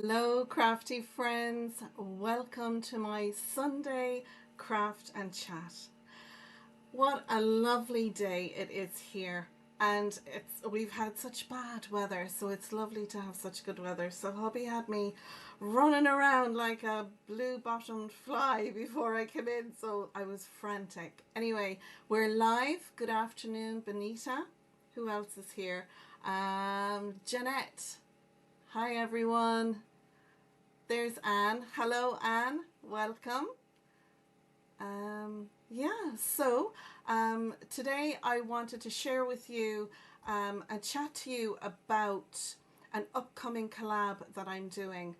Hello, crafty friends. Welcome to my Sunday craft and chat. What a lovely day it is here. And we've had such bad weather, so it's lovely to have such good weather. So hubby had me running around like a blue-bottomed fly before I came in, so I was frantic. Anyway, we're live. Good afternoon, Benita. Who else is here? Jeanette. Hi, everyone. There's Anne. Hello, Anne. Welcome. Today I wanted to share with you and chat to you about an upcoming collab that I'm doing.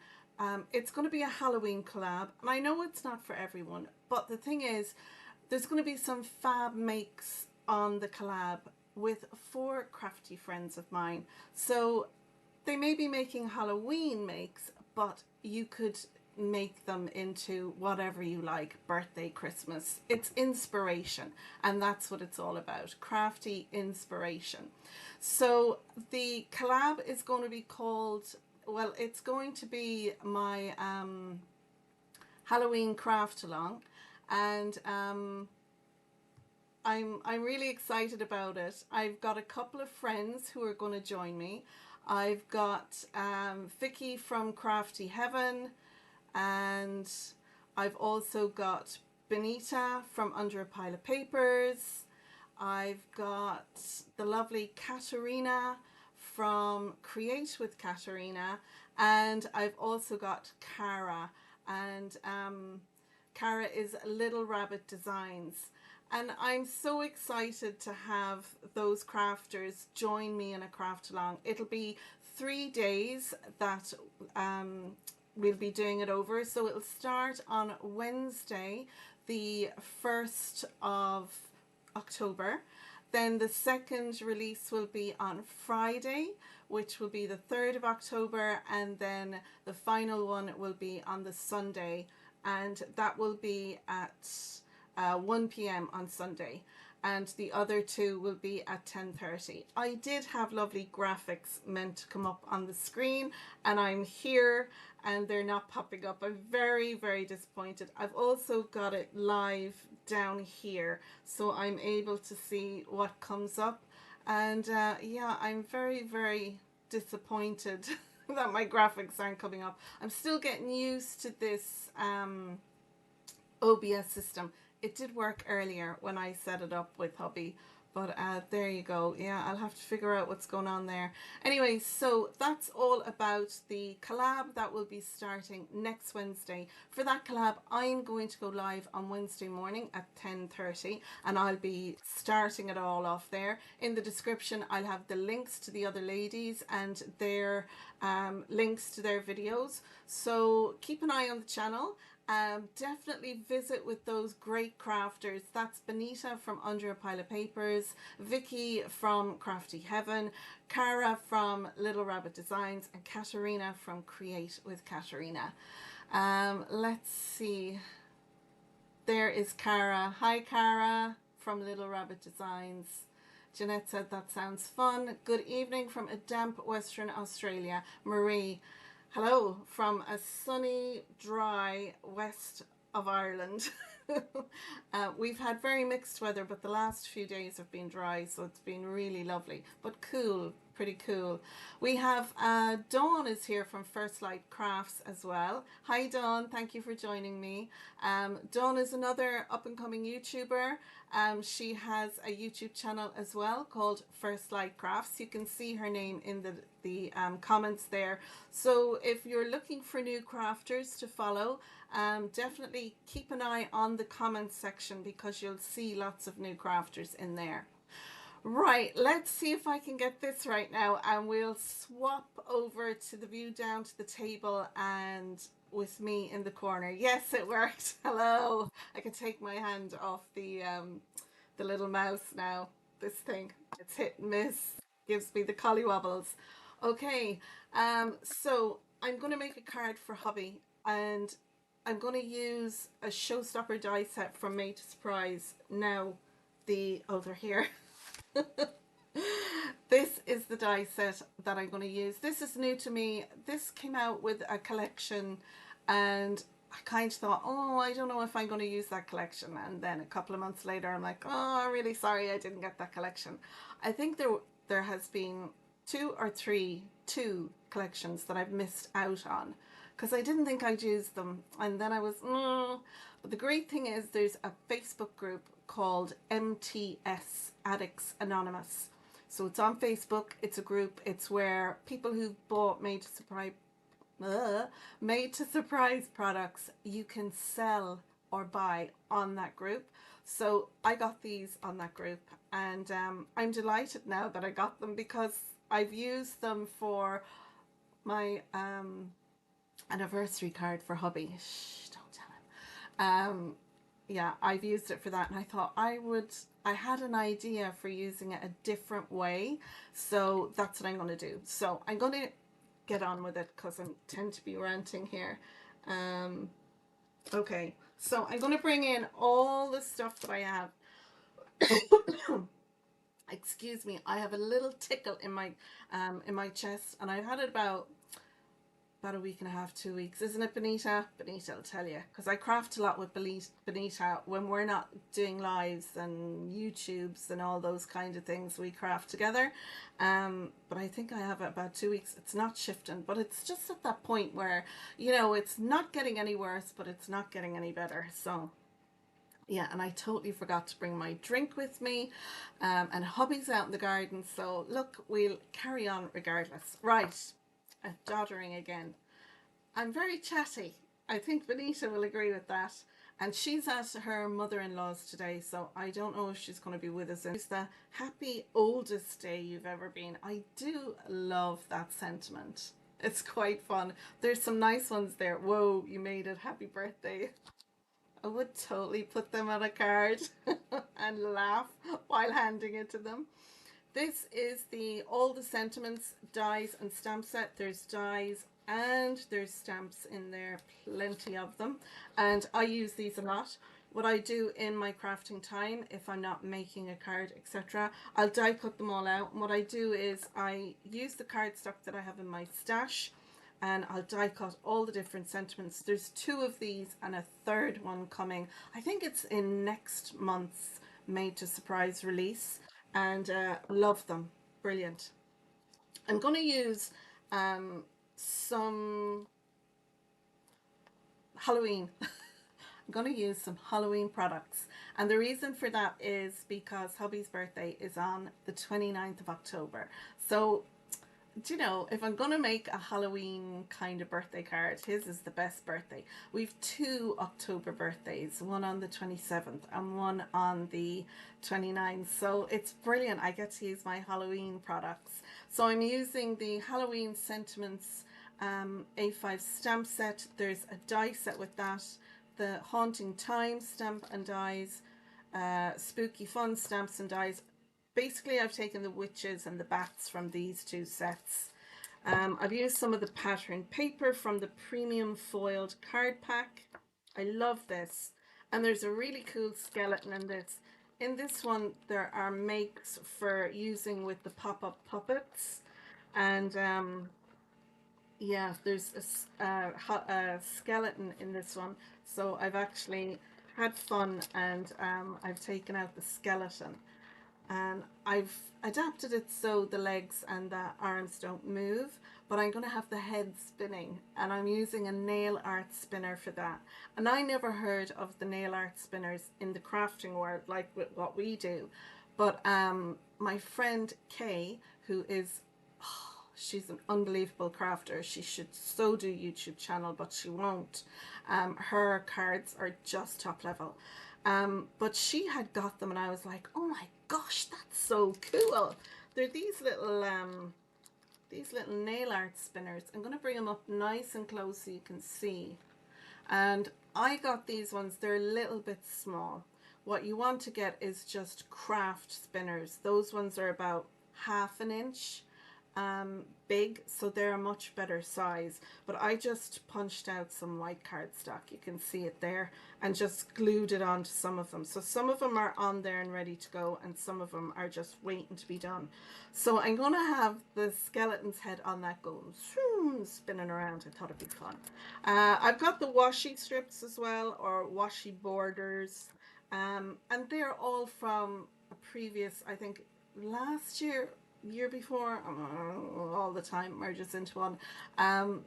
It's going to be a Halloween collab, and I know it's not for everyone, but the thing is, there's going to be some fab makes on the collab with 4 crafty friends of mine. So they may be making Halloween makes, but you could make them into whatever you like, birthday, Christmas. It's inspiration, and that's what it's all about, crafty inspiration. So the collab is going to be called, well, it's going to be my Halloween craft along, and I'm really excited about it. I've got a couple of friends who are going to join me. I've got Vicky from Crafty Heaven, and I've also got Benita from Under a Pile of Papers. I've got the lovely Katerina from Create with Katerina, and I've also got Cara, and Cara is Little Rabbit Designs. And I'm so excited to have those crafters join me in a craft along. It'll be 3 days that we'll be doing it over. So it'll start on Wednesday, the 1st of October. Then the second release will be on Friday, which will be the 3rd of October. And then the final one will be on the Sunday. And that will be at 1 p.m. on Sunday, and the other 2 will be at 10:30. I did have lovely graphics meant to come up on the screen, and I'm here and they're not popping up. I'm very, very disappointed. I've also got it live down here, so I'm able to see what comes up, and yeah, I'm very, very disappointed that my graphics aren't coming up. I'm still getting used to this OBS system. It did work earlier when I set it up with hubby, but there you go. Yeah, I'll have to figure out what's going on there. Anyway, so that's all about the collab that will be starting next Wednesday. For that collab, I'm going to go live on Wednesday morning at 10:30, and I'll be starting it all off there. In the description, I'll have the links to the other ladies and their links to their videos. So keep an eye on the channel. Definitely visit with those great crafters. That's Benita from Under a Pile of Papers, Vicky from Crafty Heaven, Cara from Little Rabbit Designs, and Katerina from Create with Katerina. Let's see. There is Cara. Hi, Cara from Little Rabbit Designs. Jeanette said that sounds fun. Good evening from a damp Western Australia. Marie. Hello from a sunny, dry west of Ireland. We've had very mixed weather, but the last few days have been dry, so it's been really lovely, but cool, pretty cool. We have Dawn is here from First Light Crafts as well. Hi Dawn, thank you for joining me. Dawn is another up-and-coming YouTuber. She has a YouTube channel as well called First Light Crafts. You can see her name in the comments there. So if you're looking for new crafters to follow, definitely keep an eye on the comments section, because you'll see lots of new crafters in there. Right, let's see if I can get this right now, and we'll swap over to the view down to the table and with me in the corner. Yes, it worked. Hello. I can take my hand off the little mouse now. This thing, it's hit and miss. Gives me the collywobbles. Okay, so I'm going to make a card for hubby, and I'm going to use a Showstopper die set from Made to Surprise. Now, they're here. This is the die set that I'm going to use. This is new to me. This came out with a collection, and I kind of thought, oh, I don't know if I'm going to use that collection. And then a couple of months later, I'm like, oh, I'm really sorry I didn't get that collection. I think there has been two collections that I've missed out on because I didn't think I'd use them. And then I was, But the great thing is there's a Facebook group called MTS Addicts Anonymous. So it's on Facebook. It's a group. It's where people who've bought Made to Surprise products, you can sell or buy on that group. So I got these on that group, and I'm delighted now that I got them because I've used them for my anniversary card for hubby. Shh, don't tell him. Yeah, I've used it for that, and I thought I had an idea for using it a different way, so that's what I'm going to do. So I'm going to get on with it because I tend to be ranting here. Okay, so I'm going to bring in all the stuff that I have. Excuse me, I have a little tickle in my chest, and I've had it about a week and a half, 2 weeks, isn't it, Benita? Benita will tell you, because I craft a lot with Benita when we're not doing lives and YouTubes and all those kind of things. We craft together, but I think I have it about 2 weeks. It's not shifting, but it's just at that point where, you know, it's not getting any worse, but it's not getting any better. So yeah, and I totally forgot to bring my drink with me, and hubby's out in the garden, so look, we'll carry on regardless. Right, doddering again. I'm very chatty. I think Benita will agree with that. And she's at her mother-in-law's today, so I don't know if she's going to be with us. It's the happy oldest day you've ever been. I do love that sentiment. It's quite fun. There's some nice ones there. Whoa, you made it. Happy birthday. I would totally put them on a card and laugh while handing it to them. This is all the sentiments dies and stamp set. There's dies and there's stamps in there, plenty of them, and I use these a lot. What I do in my crafting time, if I'm not making a card, etc., I'll die cut them all out, and what I do is I use the cardstock that I have in my stash, and I'll die cut all the different sentiments. There's 2 of these and a third one coming. I think it's in next month's Made to Surprise release, and love them. Brilliant. I'm going to use some Halloween. I'm going to use some Halloween products, and the reason for that is because hubby's birthday is on the 29th of October. So, do you know, if I'm going to make a Halloween kind of birthday card, his is the best birthday. We've 2 October birthdays, one on the 27th and one on the 29th. So it's brilliant. I get to use my Halloween products. So I'm using the Halloween Sentiments A5 stamp set. There's a die set with that. The Haunting Time stamp and dies. Spooky Fun stamps and dies. Basically, I've taken the witches and the bats from these 2 sets. I've used some of the pattern paper from the premium foiled card pack. I love this. And there's a really cool skeleton in this. In this one, there are makes for using with the Popup puppets. And yeah, there's a skeleton in this one. So I've actually had fun, and I've taken out the skeleton. And I've adapted it so the legs and the arms don't move, but I'm going to have the head spinning, and I'm using a nail art spinner for that. And I never heard of the nail art spinners in the crafting world like with what we do, but my friend Kay, who is she's an unbelievable crafter. She should so do YouTube channel, but she won't. Her cards are just top level. But she had got them, and I was like, oh my gosh, that's so cool. They're these little nail art spinners. I'm going to bring them up nice and close so you can see. And I got these ones, they're a little bit small. What you want to get is just craft spinners. Those ones are about 1/2 inch big, so they're a much better size. But I just punched out some white cardstock, you can see it there, and just glued it onto some of them. So some of them are on there and ready to go, and some of them are just waiting to be done. So I'm going to have the skeleton's head on that going spinning around. I thought it'd be fun. I've got the washi strips as well, or washi borders, and they're all from a previous, I think last year, year before, all the time merges into one,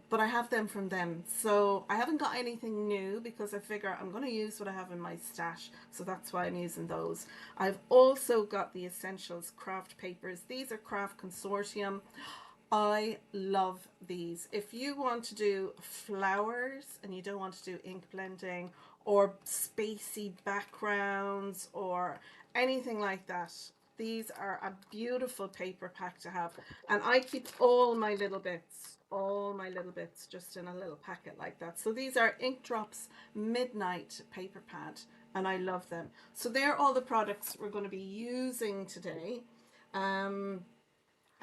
but I have them from them. So I haven't got anything new because I figure I'm going to use what I have in my stash, so that's why I'm using those. I've also got the Essentials craft papers. These are craft Consortium. I love these. If you want to do flowers and you don't want to do ink blending or spacey backgrounds or anything like that, these are a beautiful paper pack to have. And I keep all my little bits just in a little packet like that. So these are Ink Drops Midnight paper pad, and I love them. So they're all the products we're going to be using today.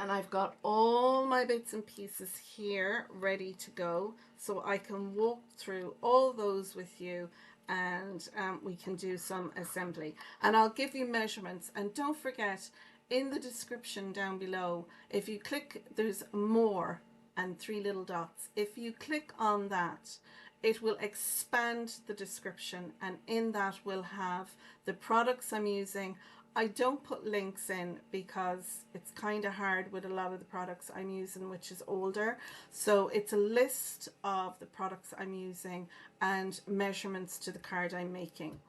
And I've got all my bits and pieces here ready to go, so I can walk through all those with you, and we can do some assembly. And I'll give you measurements. And don't forget, in the description down below, if you click, there's more and 3 little dots. If you click on that, it will expand the description, and in that will have the products I'm using. I don't put links in because it's kind of hard with a lot of the products I'm using, which is older. So it's a list of the products I'm using and measurements to the card I'm making.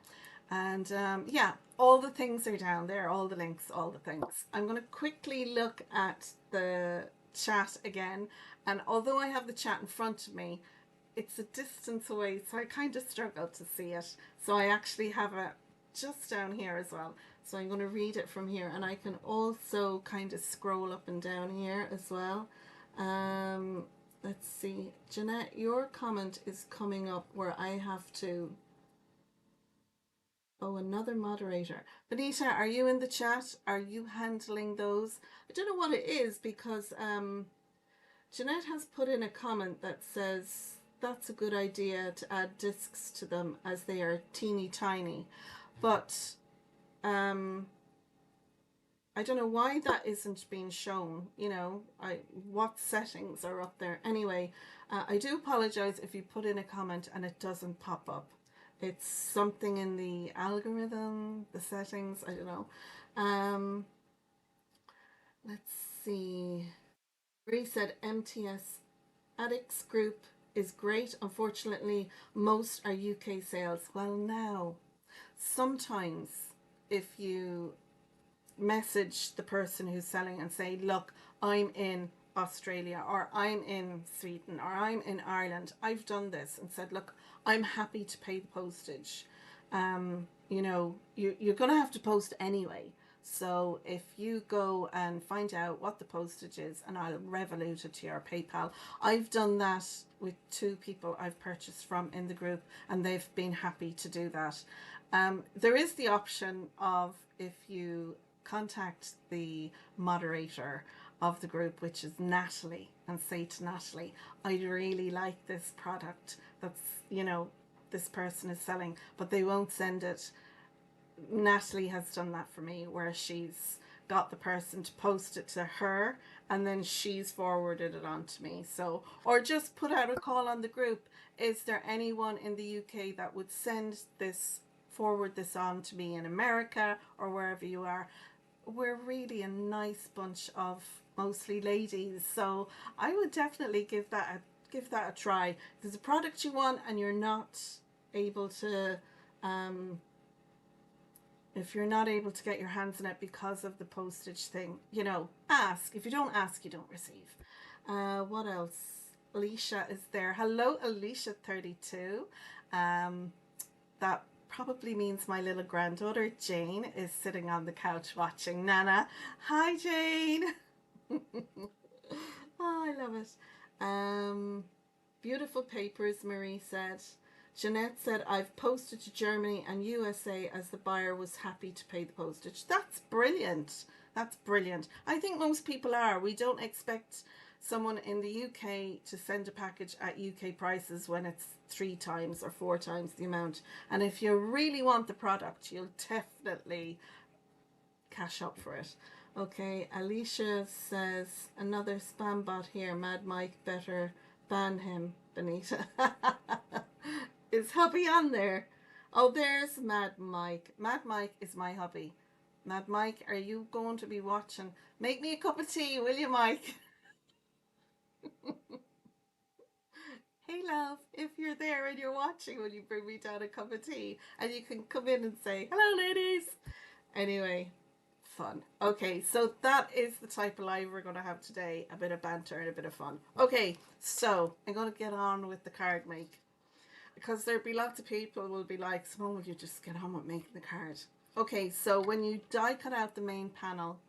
And yeah, all the things are down there, all the links, all the things. I'm going to quickly look at the chat again. And although I have the chat in front of me, it's a distance away, so I kind of struggle to see it. So I actually have it just down here as well. So I'm going to read it from here, and I can also kind of scroll up and down here as well. Let's see. Jeanette, your comment is coming up where I have to... Oh, another moderator. Benita, are you in the chat? Are you handling those? I don't know what it is because Jeanette has put in a comment that says that's a good idea to add discs to them as they are teeny tiny. But I don't know why that isn't being shown, you know, what settings are up there. Anyway, I do apologize if you put in a comment and it doesn't pop up. It's something in the algorithm, the settings, I don't know. Let's see. Bree said MTS Addicts Group is great. Unfortunately, most are UK sales. Well, now, sometimes if you message the person who's selling and say, look, I'm in Australia, or I'm in Sweden, or I'm in Ireland, I've done this and said, look, I'm happy to pay the postage. You know, you're going to have to post anyway. So if you go and find out what the postage is, and I'll revolute it to your PayPal. I've done that with 2 people I've purchased from in the group, and they've been happy to do that. There is the option of, if you contact the moderator of the group, which is Natalie, and say to Natalie, I'd really like this product that's, you know, this person is selling, but they won't send it. Natalie has done that for me, where she's got the person to post it to her, and then she's forwarded it on to me. So, or just put out a call on the group. Is there anyone in the UK that would forward this on to me in America or wherever you are? We're really a nice bunch of mostly ladies, so I would definitely give that a try. If there's a product you want and you're not able to if you're not able to get your hands on it because of the postage thing, you know, ask. If you don't ask, you don't receive. What else? Alicia is there. Hello, Alicia 32. That probably means my little granddaughter Jane is sitting on the couch watching Nana. Hi, Jane. Oh, I love it. Beautiful papers, Marie said. Jeanette said, I've posted to Germany and USA as the buyer was happy to pay the postage. That's brilliant. That's brilliant. I think most people are. We don't expect someone in the UK to send a package at UK prices when it's 3 times or 4 times the amount. And if you really want the product, you'll definitely cash up for it. Okay, Alicia says, another spam bot here. Mad Mike, better ban him, Benita. Is hubby on there? Oh, there's Mad Mike. Mad Mike is my hubby. Mad Mike, are you going to be watching? Make me a cup of tea, will you, Mike? Hey, love, if you're there and you're watching, will you bring me down a cup of tea? And you can come in and say, hello, ladies. Anyway, fun. Okay, so that is the type of live we're going to have today. A bit of banter and a bit of fun. Okay, so I'm going to get on with the card make. Because there'll be lots of people will be like, Simone, will you just get on with making the card? Okay, so when you die cut out the main panel,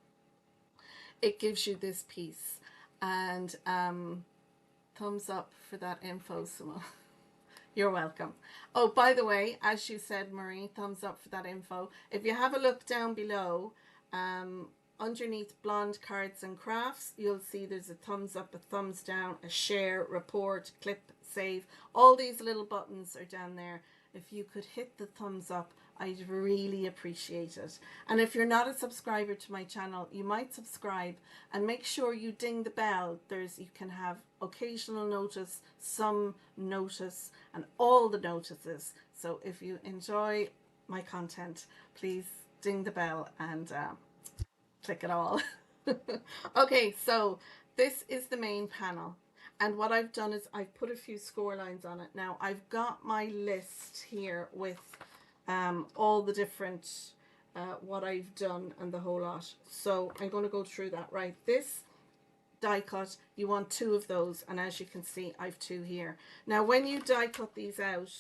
it gives you this piece. And thumbs up for that info, Simone. You're welcome. Oh, by the way, as you said, Marie, thumbs up for that info. If you have a look down below, underneath Blonde Cards and Crafts, you'll see there's a thumbs up, a thumbs down, a share, report, clip, save. All these little buttons are down there. If you could hit the thumbs up, I'd really appreciate it. And if you're not a subscriber to my channel, you might subscribe and make sure you ding the bell. You can have occasional notice, some notice, and all the notices. So if you enjoy my content, please ding the bell and click it all. Okay, so this is the main panel. And what I've done is I've put a few score lines on it. Now I've got my list here with all the different what I've done and the whole lot. So I'm going to go through that. Right, this die cut, you want 2 of those, and as you can see, I've 2 here. Now when you die cut these out,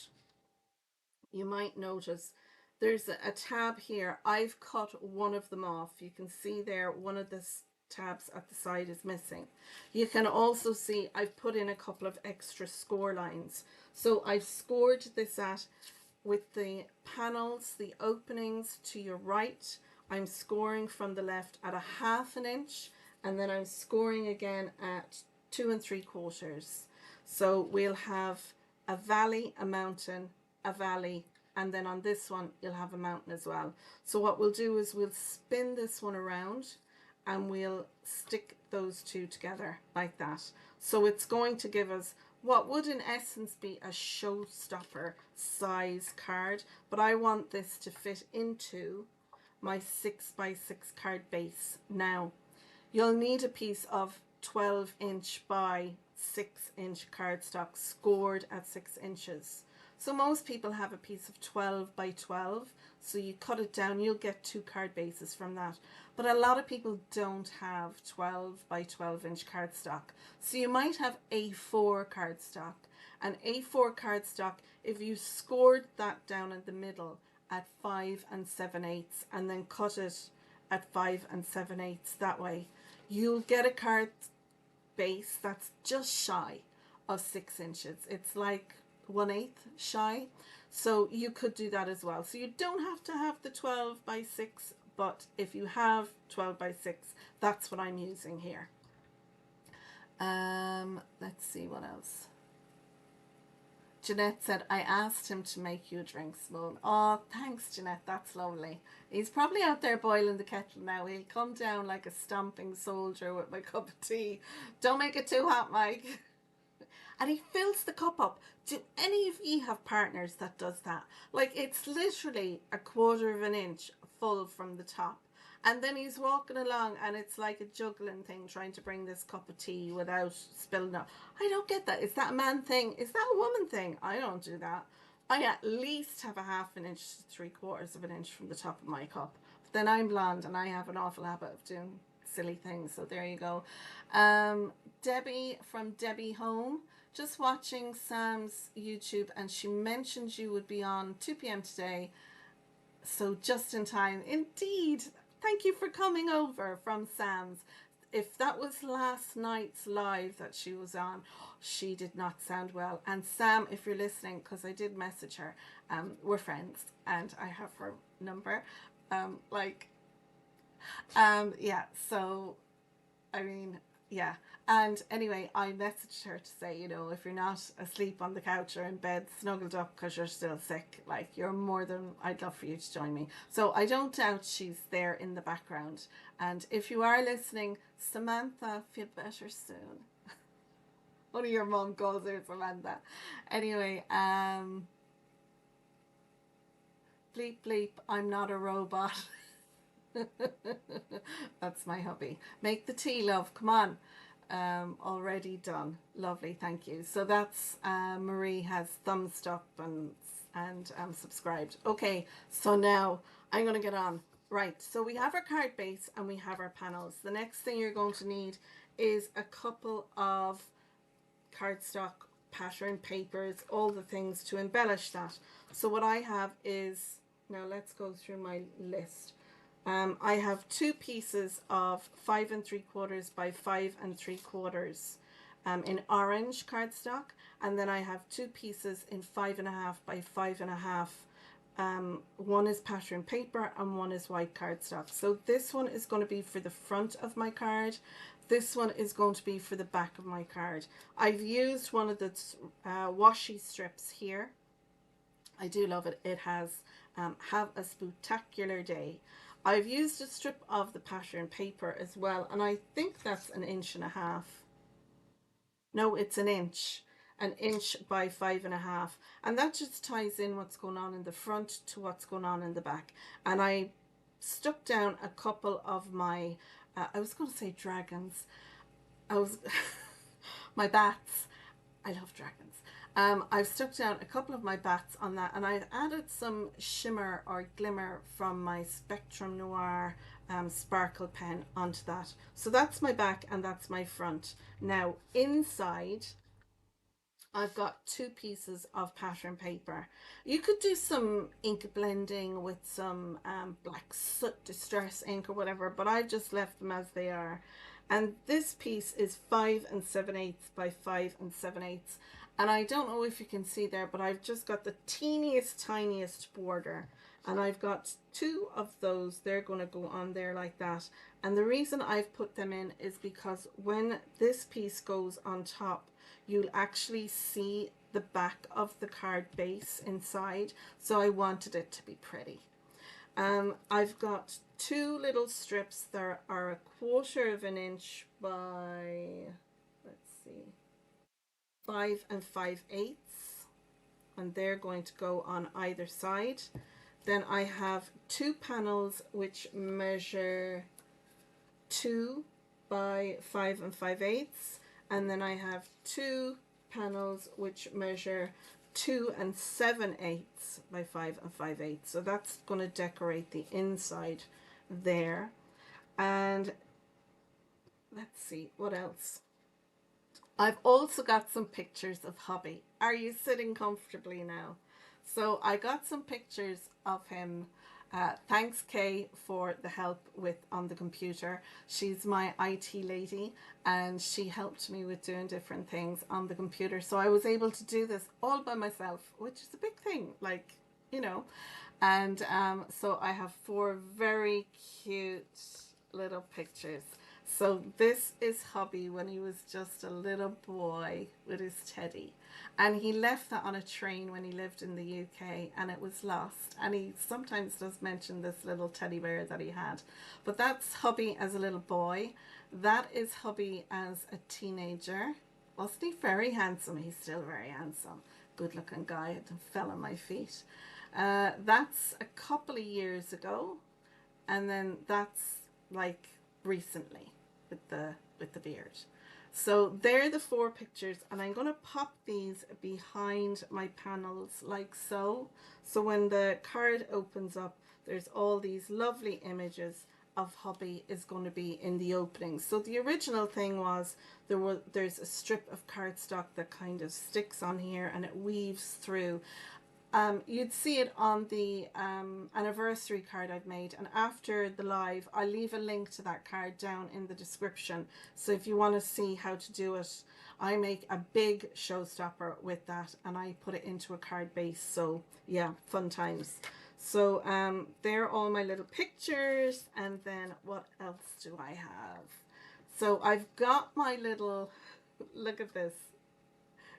you might notice there's a tab here. I've cut one of them off. You can see there one of the tabs at the side is missing. You can also see I've put in a couple of extra score lines. So I've scored this at, with the panels, the openings to your right, I'm scoring from the left at 1/2 inch, and then I'm scoring again at 2 3/4. So we'll have a valley, a mountain, a valley, and then on this one you'll have a mountain as well. So what we'll do is we'll spin this one around and we'll stick those 2 together like that. So it's going to give us what would in essence be a showstopper size card, but I want this to fit into my 6x6 card base. Now you'll need a piece of 12" by 6" cardstock scored at 6 inches. So most people have a piece of 12 by 12, so you cut it down, you'll get 2 card bases from that. But a lot of people don't have 12 by 12" cardstock. So you might have A4 cardstock. And A4 cardstock, if you scored that down in the middle at 5 7/8 and then cut it at 5 7/8 that way, you'll get a card base that's just shy of 6 inches. It's like 1/8 shy. So you could do that as well. So you don't have to have the 12 by 6, but if you have 12 by 6, that's what I'm using here. Let's see what else. Jeanette said, I asked him to make you a drink, Simone. Oh, thanks, Jeanette. That's lovely. He's probably out there boiling the kettle now. He'll come down like a stomping soldier with my cup of tea. Don't make it too hot, Mike. And he fills the cup up. Do any of you have partners that does that? Like, it's literally 1/4 inch full from the top. And then he's walking along and it's like a juggling thing trying to bring this cup of tea without spilling it. I don't get that. Is that a man thing? Is that a woman thing? I don't do that. I at least have 1/2 inch to 3/4 inch from the top of my cup. But then I'm blonde and I have an awful habit of doing silly things. So there you go. Debbie from Debbie Home. Just watching Sam's YouTube and she mentioned you would be on 2 p.m. today. So just in time. Indeed. Thank you for coming over from Sam's. if that was last night's live that she was on, she did not sound well. And Sam, if you're listening, because I did message her, we're friends and I have her number. Like, yeah, so I mean, yeah. And anyway, I messaged her to say, you know, if you're not asleep on the couch or in bed snuggled up because you're still sick, like, you're more than, I'd love for you to join me. So I don't doubt she's there in the background. And if you are listening, Samantha, feel better soon. Only your mom calls her Samantha. Anyway, bleep bleep, I'm not a robot. That's my hubby. Make the tea, love. Come on. Already done. Lovely, thank you. So that's Marie has thumbs up and subscribed. Okay, so now I'm going to get on. Right, so we have our card base and we have our panels. The next thing you're going to need is a couple of cardstock pattern papers, all the things to embellish that. So what I have is, now let's go through my list. I have 2 pieces of 5 3/4 by 5 3/4 in orange cardstock, and then I have 2 pieces in 5.5 by 5.5. One is pattern paper and one is white cardstock. So this one is going to be for the front of my card. This one is going to be for the back of my card. I've used one of the washi strips here. I do love it. It has Have a Spectacular Day. I've used a strip of the pattern paper as well, and I think that's 1.5 inches. No, it's an inch by 5.5, and that just ties in what's going on in the front to what's going on in the back. And I stuck down a couple of my I was going to say dragons. My bats. I love dragons. I've stuck down a couple of my bats on that, and I've added some shimmer or glimmer from my Spectrum Noir sparkle pen onto that. So that's my back and that's my front. Now inside I've got 2 pieces of pattern paper. You could do some ink blending with some black soot distress ink or whatever, but I've just left them as they are. And this piece is 5 7/8 by 5 7/8. And I don't know if you can see there, but I've just got the teeniest, tiniest border. And I've got 2 of those. They're going to go on there like that. And the reason I've put them in is because when this piece goes on top, you'll actually see the back of the card base inside. So I wanted it to be pretty. I've got 2 little strips that are 1/4 inch by, let's see, 5 5/8, and they're going to go on either side. Then I have 2 panels which measure 2 by 5 5/8, and then I have 2 panels which measure 2 7/8 by 5 5/8. So that's going to decorate the inside there. And let's see what else. I've also got some pictures of hubby. Are you sitting comfortably now? So I got some pictures of him. Thanks Kay for the help with on the computer. She's my IT lady and she helped me with doing different things on the computer. So I was able to do this all by myself, which is a big thing, like, you know. And so I have 4 very cute little pictures. So this is hubby when he was just a little boy with his teddy, and he left that on a train when he lived in the UK and it was lost. And he sometimes does mention this little teddy bear that he had, but that's hubby as a little boy. That is hubby as a teenager. Wasn't he very handsome? He's still very handsome, good looking guy. It fell on my feet. That's a couple of years ago, and then that's like recently with the beard. So they're the 4 pictures, and I'm going to pop these behind my panels like so. So when the card opens up, there's all these lovely images of hubby is going to be in the opening. So the original thing was there's a strip of cardstock that kind of sticks on here and it weaves through. You'd see it on the anniversary card I've made, and after the live I'll leave a link to that card down in the description, so if you want to see how to do it. I make a big showstopper with that and I put it into a card base, so yeah, fun times. So there are all my little pictures, and then what else do I have? So I've got my little, look at this,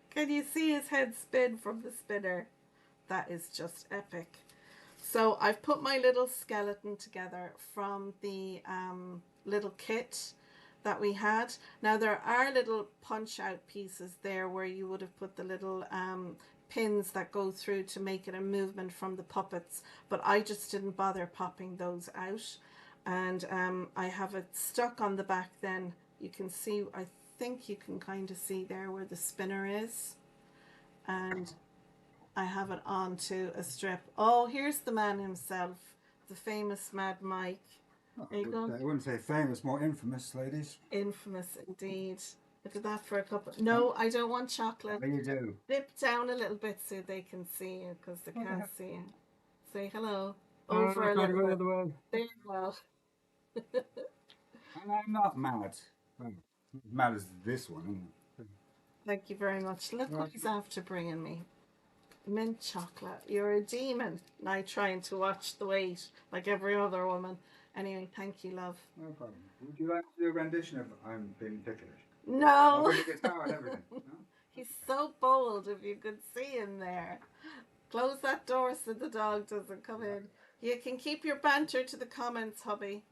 can you see his head spin from the spinner? That is just epic. So I've put my little skeleton together from the little kit that we had. Now there are little punch out pieces there where you would have put the little pins that go through to make it a movement from the puppets, but I just didn't bother popping those out. And I have it stuck on the back then. You can see, I think you can kind of see there where the spinner is. And I have it onto a strip. Oh, here's the man himself, the famous Mad Mike. There you go. I wouldn't say famous, more infamous, ladies. Infamous indeed. Look at that for a couple. No, I don't want chocolate. What do you do? Dip down a little bit so they can see you, because they can't see you. Say hello. Over a little bit. There you go. And I'm not mad. Well, mad as this one, isn't it? Thank you very much. Look what he's after bringing me. Mint chocolate. You're a demon. Now trying to watch the weight like every other woman. Anyway, thank you, love. No problem. Would you like to do a rendition of I'm Being Ticklish? No. With the guitar and everything. No? He's so bold, if you could see him there. Close that door so the dog doesn't come in. You can keep your banter to the comments, hubby.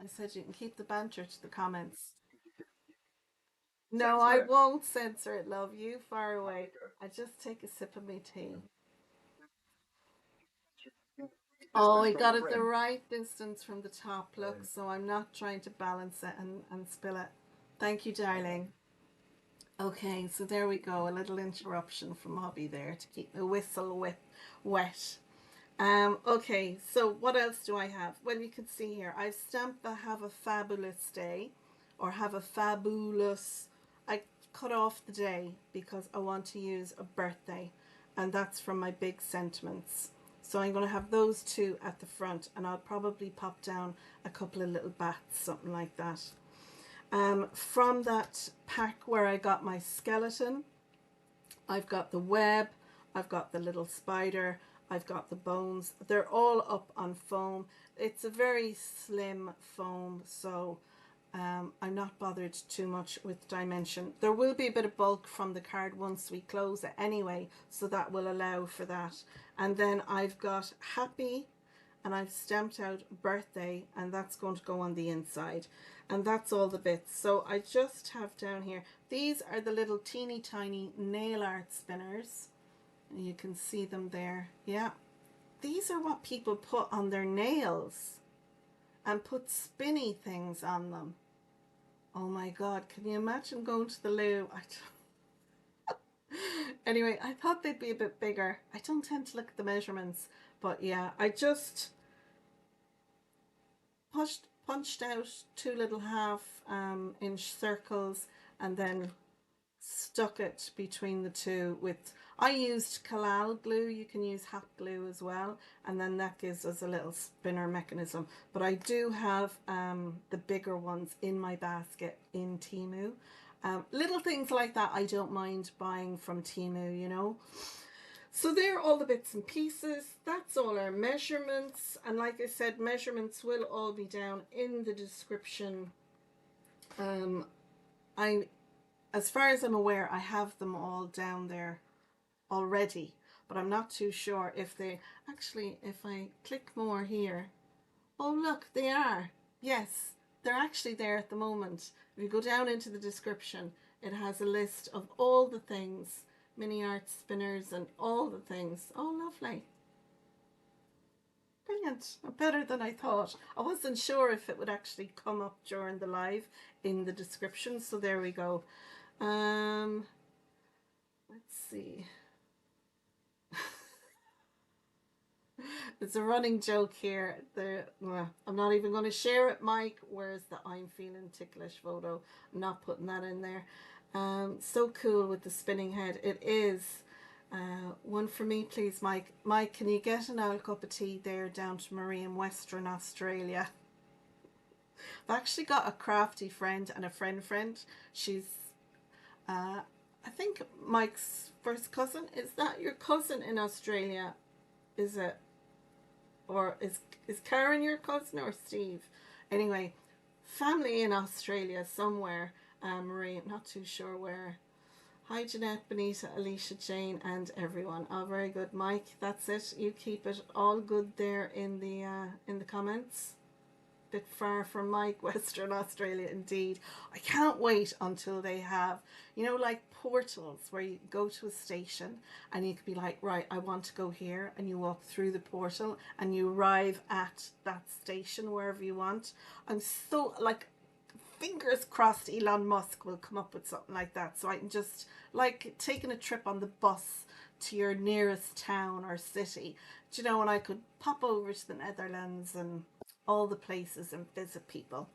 I said you can keep the banter to the comments. No, I won't censor it, love. You far away. I just take a sip of my tea. Oh, I got it the right distance from the top, look, so I'm not trying to balance it and spill it. Thank you, darling. Okay, so there we go. A little interruption from hubby there to keep the whistle wet. Okay, so what else do I have? Well, you can see here, I've stamped the have a fabulous day, or have a fabulous, I cut off the day because I want to use a birthday, and that's from my big sentiments. So I'm going to have those two at the front, and I'll probably pop down a couple of little bats, something like that. From that pack where I got my skeleton, I've got the web, I've got the little spider, I've got the bones. They're all up on foam. It's a very slim foam, so I'm not bothered too much with dimension. There will be a bit of bulk from the card once we close it anyway, so that will allow for that. And then I've got happy, and I've stamped out birthday, and that's going to go on the inside. And that's all the bits. So I just have down here, these are the little teeny tiny nail art spinners. You can see them there. Yeah, these are what people put on their nails and put spinny things on them. Oh my god, can you imagine going to the loo? Anyway, I thought they'd be a bit bigger. I don't tend to look at the measurements, but yeah, I just punched out two little half-inch circles and then stuck it between the two with, I used Kalal glue, you can use hot glue as well, and then that gives us a little spinner mechanism. But I do have the bigger ones in my basket in Temu. Little things like that I don't mind buying from Temu, you know. So there are all the bits and pieces. That's all our measurements, and like I said, measurements will all be down in the description. As far as I'm aware, I have them all down there already, but I'm not too sure if they actually, if I click more here, oh look, they are. Yes, they're actually there at the moment. If you go down into the description, it has a list of all the things, mini art spinners and all the things. Oh, lovely. Brilliant. Better than I thought. I wasn't sure if it would actually come up during the live in the description, so there we go. Let's see. It's a running joke here. I'm not even going to share it, Mike. Where's the I'm feeling ticklish photo? I'm not putting that in there. So cool with the spinning head. It is. One for me, please, Mike. Mike, can you get an old cup of tea there down to Marie in Western Australia? I've actually got a crafty friend and a friend. She's, I think, Mike's first cousin. Is that your cousin in Australia? Is it? Or is Karen your cousin or Steve? Anyway, family in Australia somewhere. Marie, not too sure where. Hi, Jeanette, Benita, Alicia, Jane, and everyone. Oh, very good, Mike. That's it. You keep it all good there in the comments. Bit far from Mike, Western Australia, indeed. I can't wait until they have, like portals where you go to a station and you could be like, right, I want to go here, and you walk through the portal and you arrive at that station wherever you want. I'm so like, fingers crossed Elon Musk will come up with something like that, so I can just, like, taking a trip on the bus to your nearest town or city, and I could pop over to the Netherlands and all the places and visit people.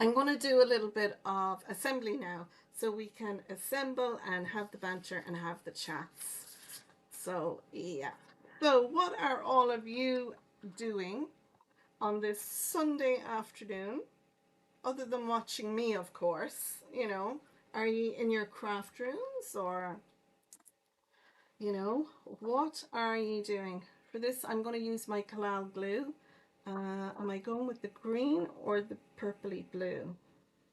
I'm going to do a little bit of assembly now so we can assemble and have the banter and have the chats. So yeah, so what are all of you doing on this Sunday afternoon? Other than watching me, of course, are you in your craft rooms, or, what are you doing? For this, I'm going to use my Kalal glue. Am I going with the green or the purpley blue?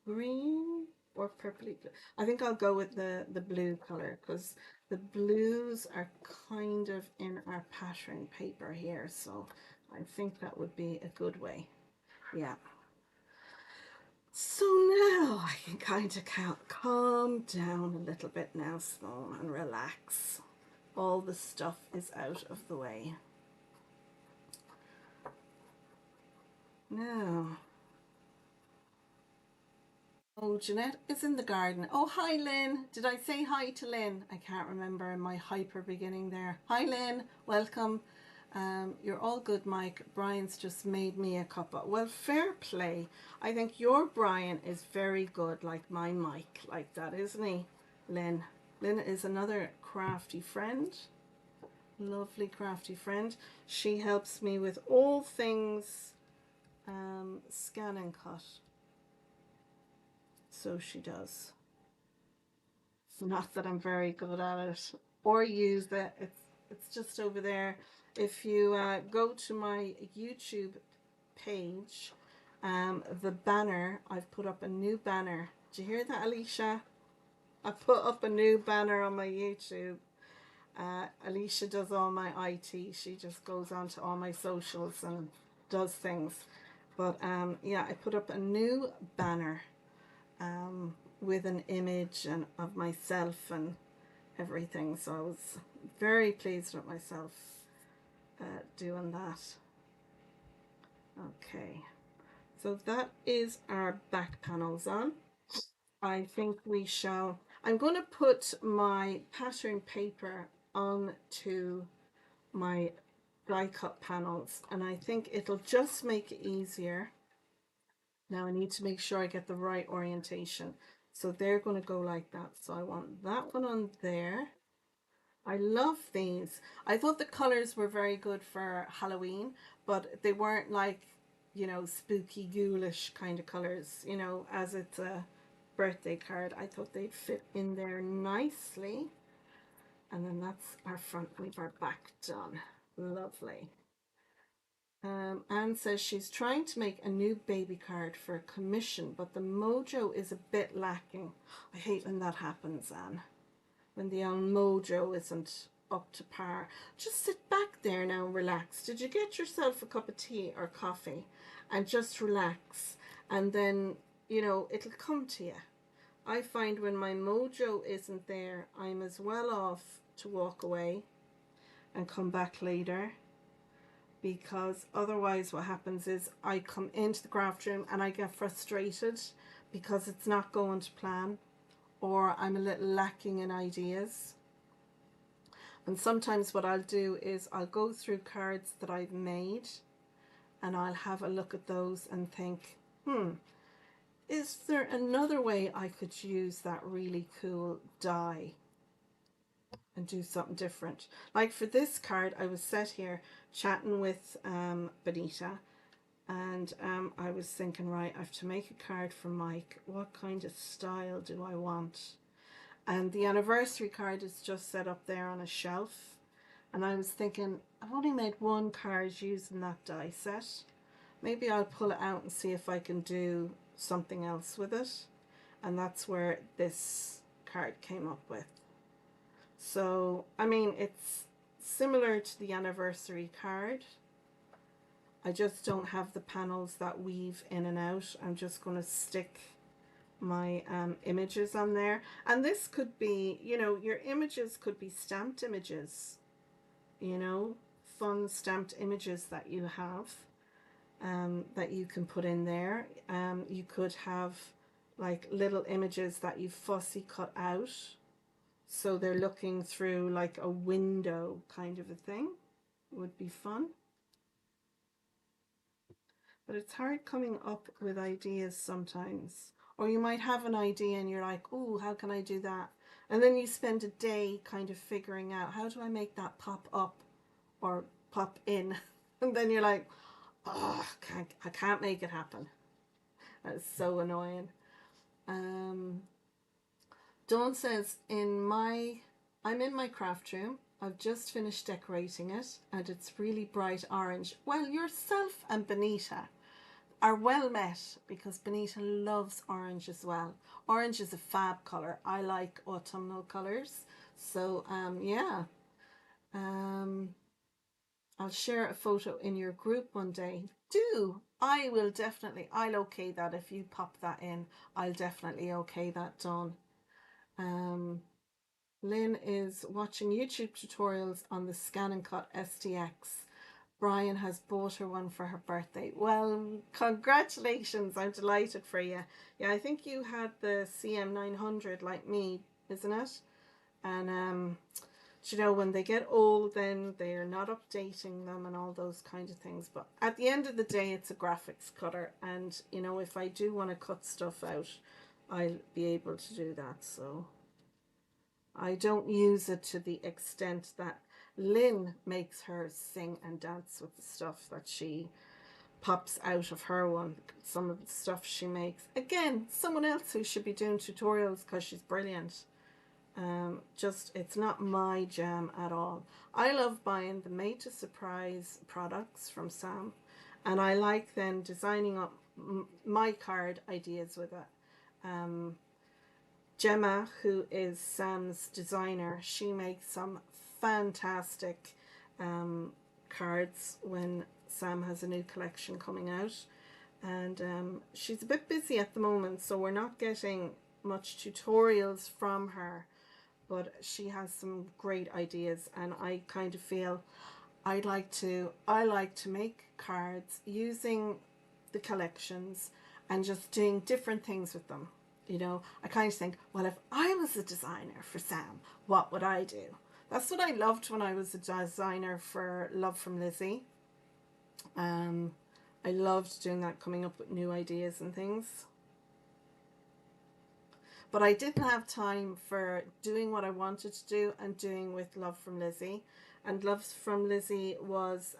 Green or purpley blue? I think I'll go with the blue color, because the blues are kind of in our pattern paper here. So I think that would be a good way. Yeah. So now I can kind of calm down a little bit now, Sloan, and relax. All the stuff is out of the way. Now, oh, Jeanette is in the garden. Oh, hi, Lynn. Did I say hi to Lynn? I can't remember in my hyper beginning there. Hi, Lynn. Welcome. You're all good, Mike. Brian's just made me a cuppa. Well, fair play. I think your Brian is very good, like my Mike, like that, isn't he, Lynn? Lynn is another crafty friend. Lovely crafty friend. She helps me with all things scan and cut. So she does. Not that I'm very good at it or use it. It's just over there. If you go to my YouTube page, the banner, I've put up a new banner. Did you hear that, Alicia? I put up a new banner on my YouTube. Alicia does all my IT. She just goes on to all my socials and does things. But yeah, I put up a new banner with an image of myself and everything. So I was very pleased with myself doing that. Okay, so that is our back panels on. I think we shall, I'm going to put my pattern paper onto my die cut panels, and I think it'll just make it easier. Now I need to make sure I get the right orientation. So they're going to go like that. So I want that one on there. I love these. I thought the colors were very good for Halloween, but they weren't like, spooky, ghoulish kind of colors, as it's a birthday card. I thought they'd fit in there nicely. And then that's our front, leave our back done. Lovely. Anne says she's trying to make a new baby card for a commission, but the mojo is a bit lacking. I hate when that happens, Anne. When the mojo isn't up to par. Just sit back there now and relax. Did you get yourself a cup of tea or coffee? And just relax. And then, it'll come to you. I find when my mojo isn't there, I'm as well off to walk away and come back later, because otherwise what happens is I come into the craft room and I get frustrated because it's not going to plan, or I'm a little lacking in ideas. And sometimes what I'll do is I'll go through cards that I've made and I'll have a look at those and think, is there another way I could use that really cool die? and do something different. Like for this card, I was sat here chatting with Benita, and I was thinking, right, I have to make a card for Mike. What kind of style do I want? And the anniversary card is just set up there on a shelf. And I was thinking, I've only made one card using that die set. Maybe I'll pull it out and see if I can do something else with it. And that's where this card came up with. So, I mean, it's similar to the anniversary card. I just don't have the panels that weave in and out. I'm just going to stick my images on there. And this could be, you know, your images could be stamped images, you know, fun stamped images that you have that you can put in there. You could have like little images that you fussy cut out, so they're looking through like a window kind of a thing. Would be fun. But it's hard coming up with ideas sometimes. Or you might have an idea and you're like, oh, how can I do that? And then you spend a day kind of figuring out, how do I make that pop up or pop in? And then you're like, oh, I can't make it happen. That's so annoying. Dawn says, I'm in my craft room. I've just finished decorating it and it's really bright orange. Well, yourself and Benita are well met because Benita loves orange as well. Orange is a fab colour. I like autumnal colours. So, yeah. I'll share a photo in your group one day. Do! I will definitely, I'll okay that if you pop that in. I'll definitely okay that, Dawn. Lynn is watching YouTube tutorials on the Scan and Cut STX. Brian has bought her one for her birthday. Well, congratulations. I'm delighted for you. Yeah, I think you had the CM900 like me, isn't it? And, you know, when they get old, then they're not updating them and all those kind of things. But at the end of the day, it's a graphics cutter. And, you know, if I do want to cut stuff out, I'll be able to do that. So I don't use it to the extent that Lynn makes her sing and dance with the stuff that she pops out of her one. Some of the stuff she makes. Again, someone else who should be doing tutorials because she's brilliant. Just, it's not my jam at all. I love buying the made to surprise products from Sam, and I like then designing up my card ideas with it. Gemma, who is Sam's designer, she makes some fantastic cards when Sam has a new collection coming out. And she's a bit busy at the moment, so we're not getting much tutorials from her. But she has some great ideas, and I kind of feel I like to make cards using the collections and just doing different things with them. You know, I kind of think, well, if I was a designer for Sam, what would I do? That's what I loved when I was a designer for Love from Lizzie. I loved doing that, coming up with new ideas and things. But I didn't have time for doing what I wanted to do and doing with Love from Lizzie. And Love from Lizzie was,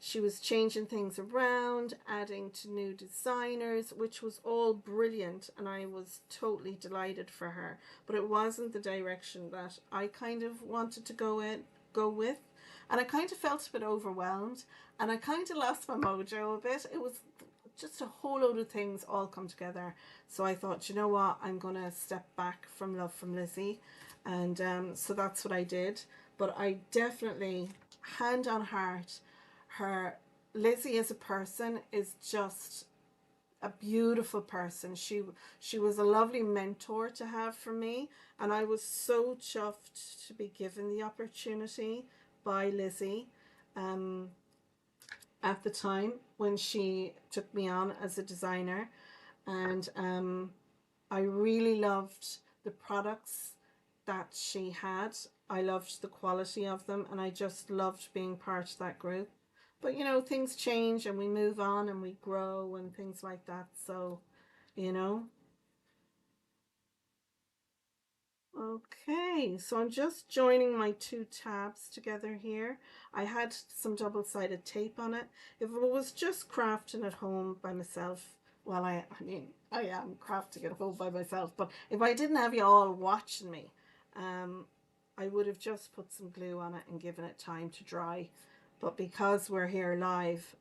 she was changing things around, adding to new designers, which was all brilliant. And I was totally delighted for her. But it wasn't the direction that I kind of wanted to go with. And I kind of felt a bit overwhelmed. And I kind of lost my mojo a bit. It was just a whole load of things all come together. So I thought, you know what, I'm going to step back from Love from Lizzie. And so that's what I did. But I definitely, hand on heart, her Lizzie as a person is just a beautiful person. She was a lovely mentor to have for me. And I was so chuffed to be given the opportunity by Lizzie. At the time when she took me on as a designer, and I really loved the products that she had. I loved the quality of them, and I just loved being part of that group. But you know, things change and we move on and we grow and things like that. So, you know. Okay. Okay, so I'm just joining my two tabs together here. I had some double-sided tape on it. If it was just crafting at home by myself, well, I mean, I am crafting at home by myself, but if I didn't have you all watching me, I would have just put some glue on it and given it time to dry. But because we're here live,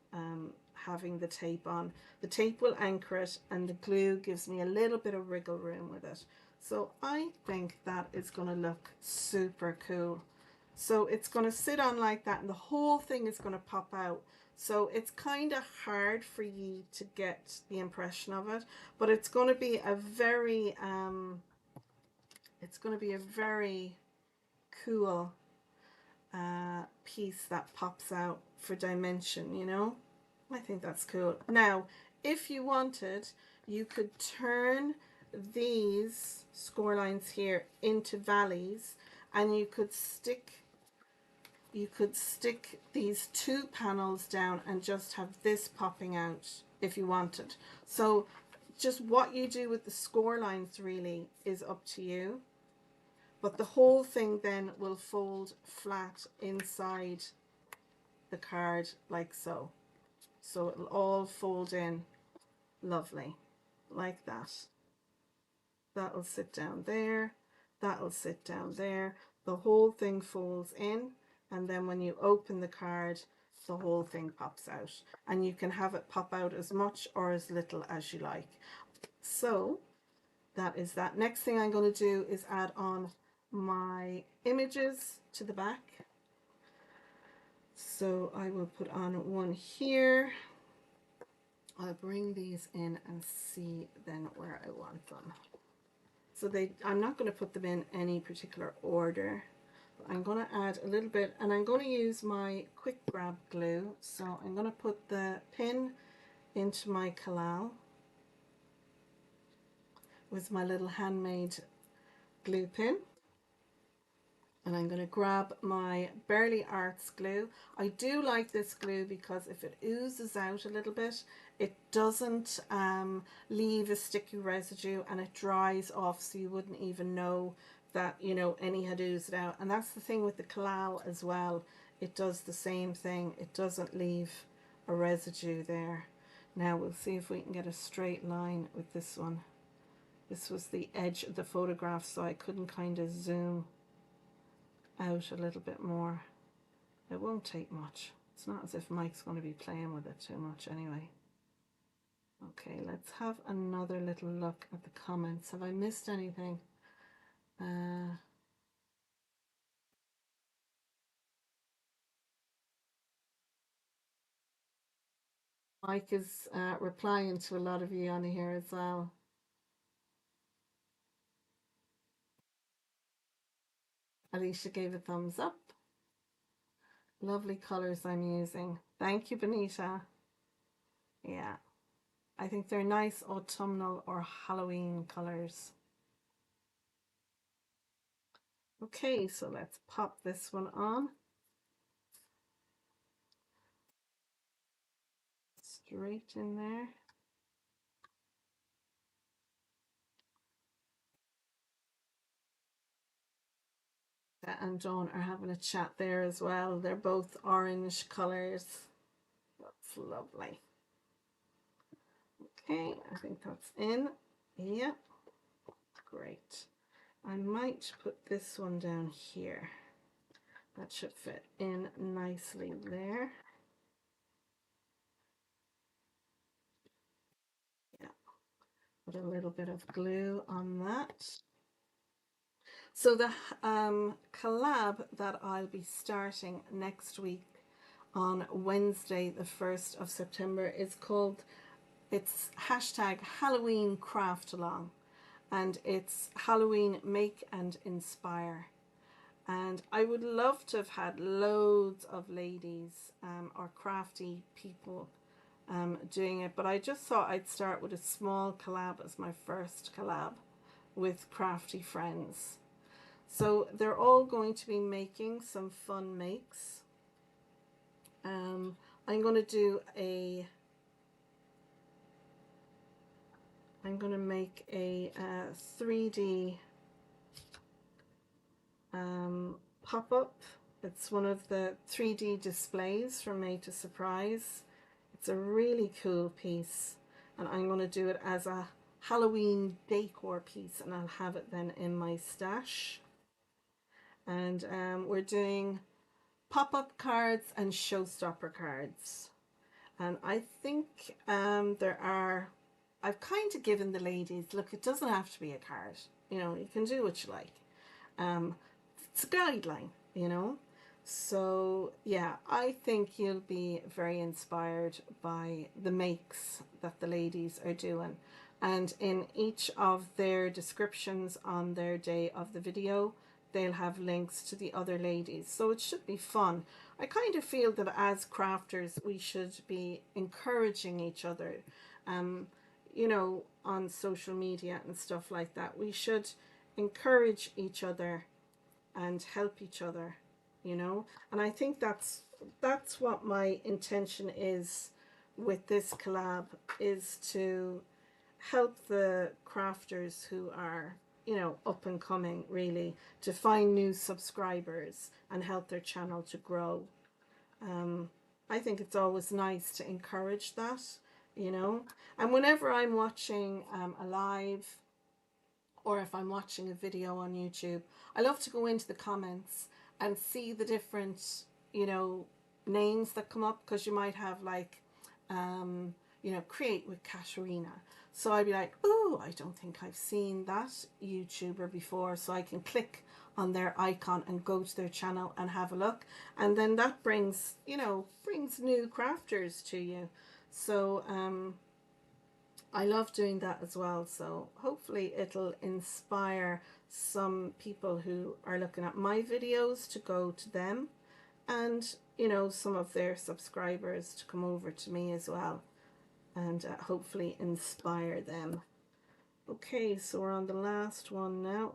having the tape on, the tape will anchor it and the glue gives me a little bit of wriggle room with it. So I think that is going to look super cool. So it's going to sit on like that and the whole thing is going to pop out. So it's kind of hard for you to get the impression of it, but it's going to be a very cool piece that pops out for dimension, you know. I think that's cool. Now, if you wanted, you could turn these score lines here into valleys and you could stick these two panels down and just have this popping out if you wanted. So just what you do with the score lines really is up to you. But the whole thing then will fold flat inside the card like so. So it'll all fold in lovely like that. That'll sit down there. That'll sit down there. The whole thing folds in, and then when you open the card, the whole thing pops out, and you can have it pop out as much or as little as you like. So that is that. Next thing I'm going to do is add on my images to the back. So I will put on one here. I'll bring these in and see then where I want them. So I'm not going to put them in any particular order. But I'm going to add a little bit, and I'm going to use my quick grab glue. So I'm going to put the pin into my collal with my little handmade glue pin. And I'm going to grab my Burley Arts glue. I do like this glue because if it oozes out a little bit, it doesn't leave a sticky residue and it dries off so you wouldn't even know that, you know, any had oozed out. And that's the thing with the collal as well. It does the same thing. It doesn't leave a residue there. Now we'll see if we can get a straight line with this one. This was the edge of the photograph, so I couldn't kind of zoom out a little bit more. It won't take much. It's not as if Mike's going to be playing with it too much anyway. Okay, let's have another little look at the comments. Have I missed anything? Mike is replying to a lot of you on here as well. Alicia gave a thumbs up. Lovely colors I'm using. Thank you, Benita. Yeah, I think they're nice autumnal or Halloween colors. Okay, so let's pop this one on. Straight in there. And Dawn are having a chat there as well. They're both orange colors. That's lovely. Okay, I think that's in. Yeah, great. I might put this one down here. That should fit in nicely there. Yeah, put a little bit of glue on that. So the collab that I'll be starting next week on Wednesday, the 1st of September, is called, it's hashtag Halloween Craft Along, and it's Halloween Make and Inspire. And I would love to have had loads of ladies or crafty people doing it, but I just thought I'd start with a small collab as my first collab with crafty friends. So they're all going to be making some fun makes. I'm going to do I'm going to make a 3D Pop-Up. It's one of the 3D displays from Made to Surprise. It's a really cool piece, and I'm going to do it as a Halloween decor piece, and I'll have it then in my stash. And we're doing pop-up cards and showstopper cards. And I think I've kind of given the ladies, look, it doesn't have to be a card. You know, you can do what you like. Um, it's a guideline, you know. So yeah, I think you'll be very inspired by the makes that the ladies are doing. And in each of their descriptions on their day of the video, they'll have links to the other ladies. So it should be fun. I kind of feel that as crafters, we should be encouraging each other, um, you know, on social media and stuff like that. We should encourage each other and help each other, you know. And I think that's what my intention is with this collab, is to help the crafters who are, you know, up and coming, really, to find new subscribers and help their channel to grow. um, I think it's always nice to encourage that, you know. And whenever I'm watching a live, or if I'm watching a video on YouTube, I love to go into the comments and see the different, you know, names that come up, because you might have like, you know, create with Katarina. So I'd be like, oh, I don't think I've seen that YouTuber before. So I can click on their icon and go to their channel and have a look. And then that brings, you know, brings new crafters to you. So, I love doing that as well. So hopefully it'll inspire some people who are looking at my videos to go to them, and, you know, some of their subscribers to come over to me as well, and hopefully inspire them. Okay, so we're on the last one now.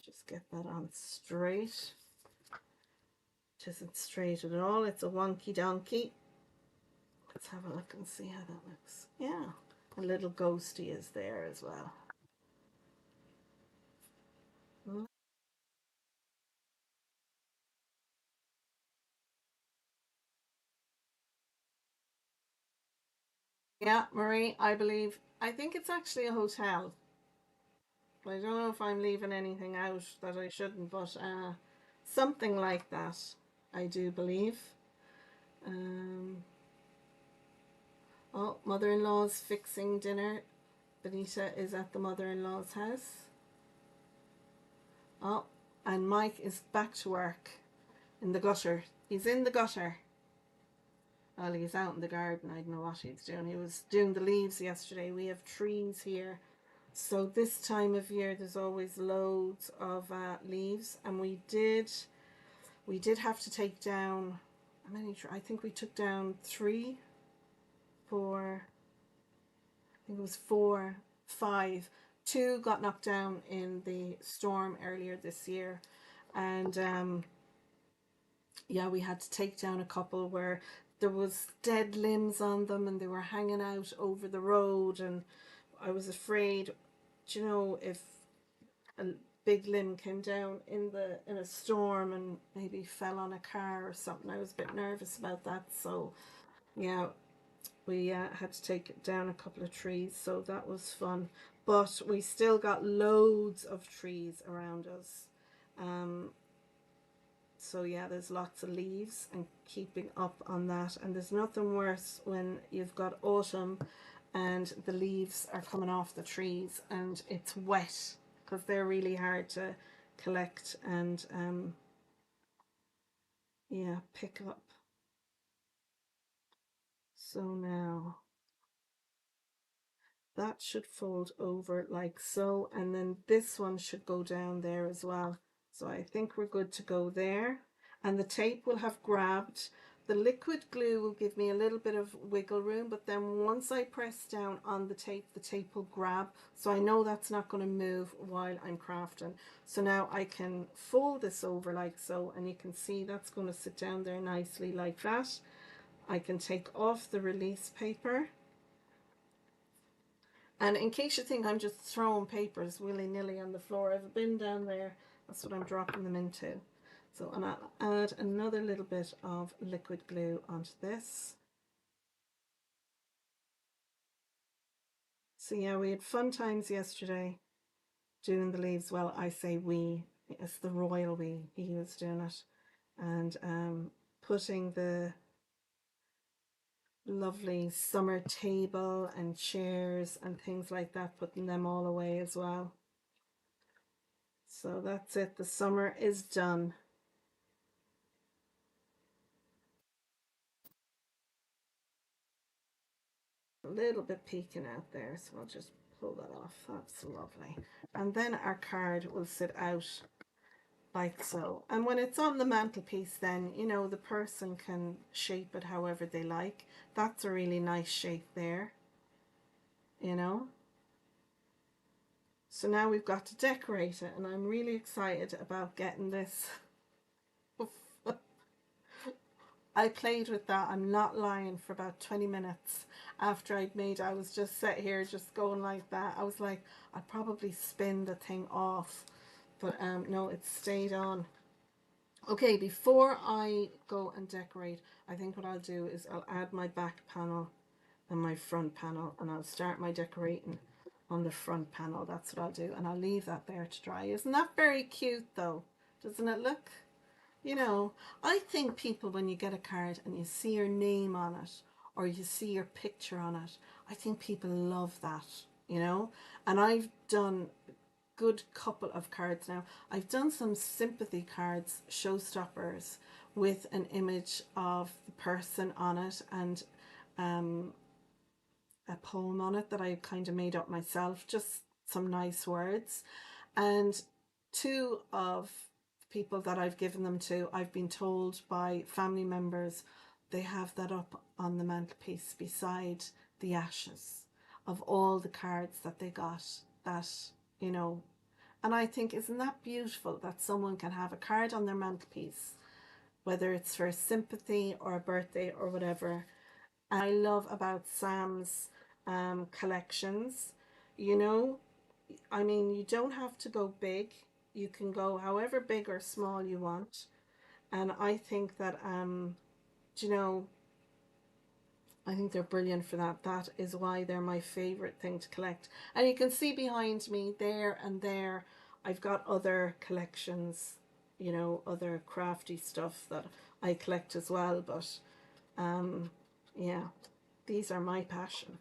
Just get that on straight. It isn't straight at all. It's a wonky donkey. Let's have a look and see how that looks. Yeah, a little ghosty is there as well. Yeah, Marie, I think it's actually a hotel. I don't know if I'm leaving anything out that I shouldn't, but something like that, I do believe. Um, oh, mother-in-law's fixing dinner. Benita is at the mother-in-law's house. Oh, and Mike is back to work in the gutter. He's in the gutter. Well, he's out in the garden. I don't know what he's doing. He was doing the leaves yesterday. We have trees here. So this time of year, there's always loads of leaves, and we did have to take down, how many? I think we took down three, four. I think it was four, five. Two got knocked down in the storm earlier this year, and yeah, we had to take down a couple where there was dead limbs on them, and they were hanging out over the road, and I was afraid, you know, if a big limb came down in a storm and maybe fell on a car or something. I was a bit nervous about that. So yeah, we had to take down a couple of trees, so that was fun. But we still got loads of trees around us. Um, so yeah, there's lots of leaves, and keeping up on that. And there's nothing worse when you've got autumn and the leaves are coming off the trees and it's wet, because they're really hard to collect and yeah, pick up. So now that should fold over like so, and then this one should go down there as well. So I think we're good to go there. And the tape will have grabbed. The liquid glue will give me a little bit of wiggle room, but then once I press down on the tape will grab. So I know that's not going to move while I'm crafting. So now I can fold this over like so, and you can see that's going to sit down there nicely like that. I can take off the release paper, And in case you think I'm just throwing papers willy-nilly on the floor, I have a bin down there. That's what I'm dropping them into. So, and I'll add another little bit of liquid glue onto this. So yeah, we had fun times yesterday doing the leaves. Well, I say we, it's the royal we, he was doing it. And putting the lovely summer table and chairs and things like that, putting them all away as well. So that's it, the summer is done. A little bit peeking out there, so I'll just pull that off. That's lovely. And then our card will sit out like so. And when it's on the mantelpiece, then, you know, the person can shape it however they like. That's a really nice shape there, you know. So now we've got to decorate it, and I'm really excited about getting this. I played with that, I'm not lying, for about 20 minutes after I'd made. I was just sat here just going like that. I was like, I'd probably spin the thing off, but no, it stayed on. Okay, before I go and decorate, I think what I'll do is I'll add my back panel and my front panel, and I'll start my decorating on the front panel. That's what I'll do, and I'll leave that there to dry. Isn't that very cute though? Doesn't it look? You know, I think people, when you get a card and you see your name on it or you see your picture on it, I think people love that, you know. And I've done good couple of cards now. I've done some sympathy cards, showstoppers, with an image of the person on it and um, a poem on it that I kind of made up myself, just some nice words. And two of the people that I've given them to, I've been told by family members, they have that up on the mantelpiece beside the ashes of all the cards that they got, that, you know. And I think, isn't that beautiful that someone can have a card on their mantelpiece, whether it's for sympathy or a birthday or whatever. I love about Sam's collections, you know, I mean, you don't have to go big. You can go however big or small you want. And I think that, you know, I think they're brilliant for that. That is why they're my favorite thing to collect. And you can see behind me there and there, I've got other collections, you know, other crafty stuff that I collect as well. But yeah, these are my passion.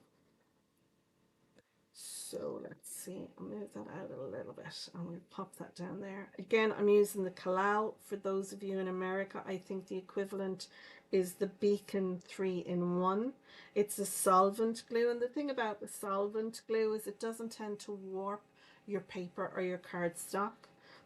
So let's see, I'll move that out a little bit. I'm going to pop that down there. Again, I'm using the Kalau. For those of you in America, I think the equivalent is the Beacon 3-in-1. It's a solvent glue, and the thing about the solvent glue is it doesn't tend to warp your paper or your cardstock.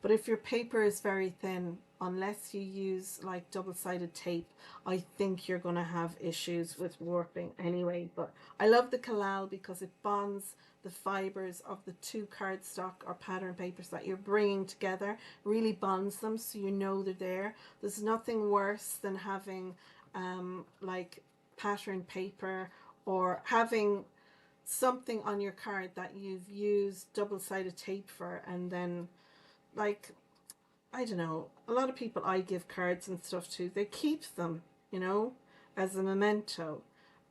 But if your paper is very thin, unless you use like double-sided tape, I think you're going to have issues with warping anyway. But I love the Kalal because it bonds the fibers of the two cardstock or pattern papers that you're bringing together, really bonds them so you know they're there. There's nothing worse than having like pattern paper or having something on your card that you've used double-sided tape for, and then, like, I don't know, a lot of people I give cards and stuff to, they keep them, you know, as a memento.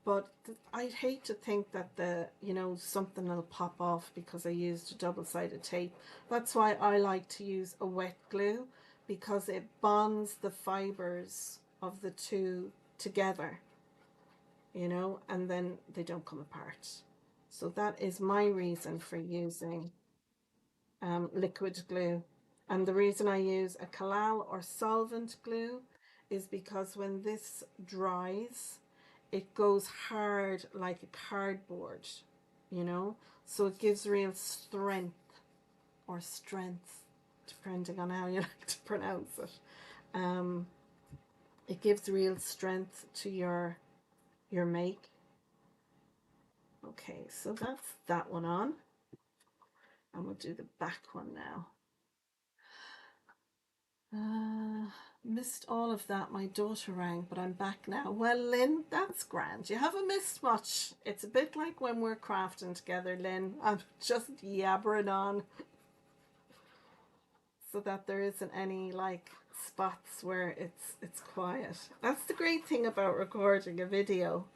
But I'd hate to think that you know, something will pop off because I used a double-sided tape. That's why I like to use a wet glue, because it bonds the fibers of the two together, you know, and then they don't come apart. So that is my reason for using liquid glue. And the reason I use a Kalal or solvent glue is because when this dries, it goes hard like a cardboard, you know? So it gives real strength, depending on how you like to pronounce it. Um, it gives real strength to your make. Okay, so that's that one on. And we'll do the back one now. Missed all of that. My daughter rang, but I'm back now. Well, Lynn, that's grand. You haven't missed much. It's a bit like when we're crafting together, Lynn. I'm just yabbering on so that there isn't any like spots where it's quiet. That's the great thing about recording a video.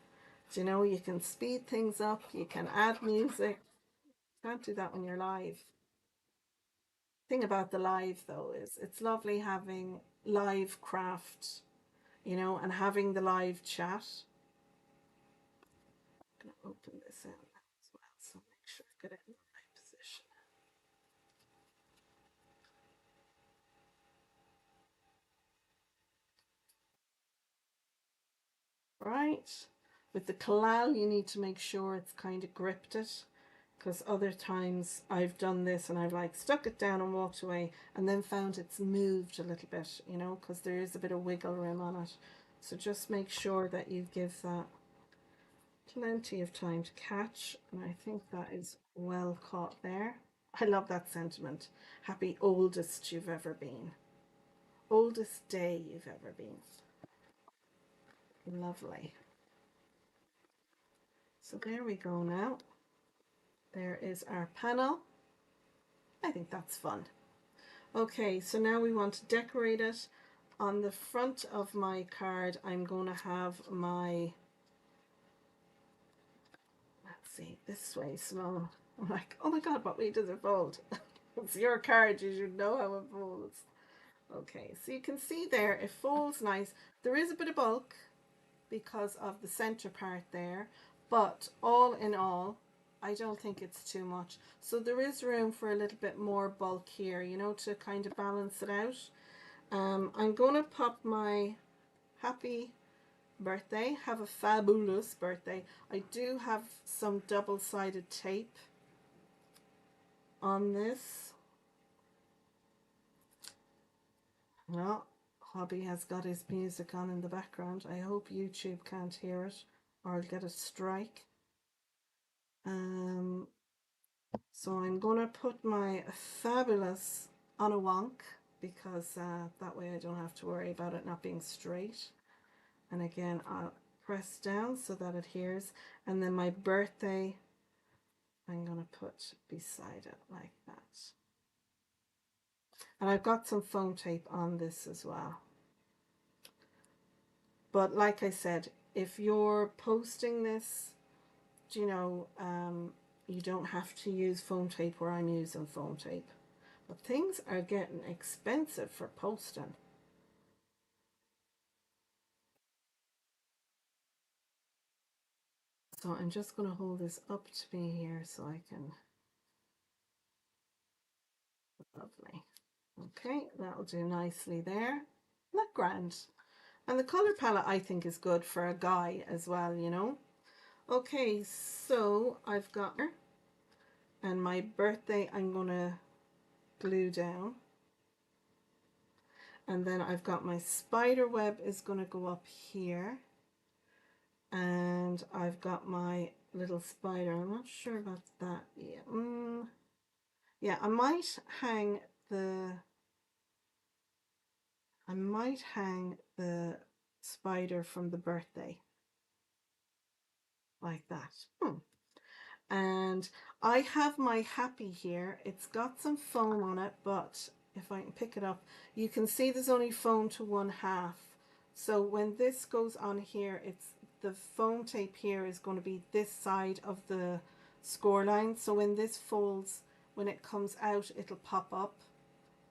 You know, you can speed things up, you can add music. Can't do that when you're live. Thing about the live though is it's lovely having live craft, you know, and having the live chat. I'm going to open this out as well, so make sure I get it in the right position. Right. With the kalal, you need to make sure it's kind of gripped it, because other times I've done this and I've like stuck it down and walked away and then found it's moved a little bit, you know, because there is a bit of wiggle room on it. So just make sure that you give that plenty of time to catch, and I think that is well caught there. I love that sentiment. Happy oldest you've ever been. Oldest day you've ever been. Lovely. So there we go now. There is our panel. I think that's fun. Okay, so now we want to decorate it. On the front of my card, I'm going to have my, let's see, this way small. I'm like, oh my God, what way does it fold? It's your card, you should know how it folds. Okay, so you can see there, it folds nice. There is a bit of bulk because of the center part there, but all in all, I don't think it's too much. So there is room for a little bit more bulk here, you know, to kind of balance it out. I'm going to pop my happy birthday, have a fabulous birthday. I do have some double-sided tape on this. No, Hobby has got his music on in the background. I hope YouTube can't hear it or I'll get a strike. So I'm gonna put my fabulous on a wonk because that way I don't have to worry about it not being straight. And again, I'll press down so that it adheres. And then my birthday, I'm gonna put beside it like that. And I've got some foam tape on this as well. But like I said, if you're posting this, you know, you don't have to use foam tape where I'm using foam tape. But things are getting expensive for posting. So I'm just going to hold this up to me here so I can. Lovely. Okay, that'll do nicely there. Look grand. And the color palette I think is good for a guy as well, you know. Okay, so I've got her. And my birthday I'm going to glue down. And then I've got my spider web is going to go up here. And I've got my little spider. I'm not sure about that yet. Yeah, I might hang the spider from the birthday like that. And I have my happy here. It's got some foam on it, but if I can pick it up, you can see there's only foam to 1/2. So when this goes on here, it's the foam tape here is going to be this side of the score line. So when this folds, when it comes out, it'll pop up.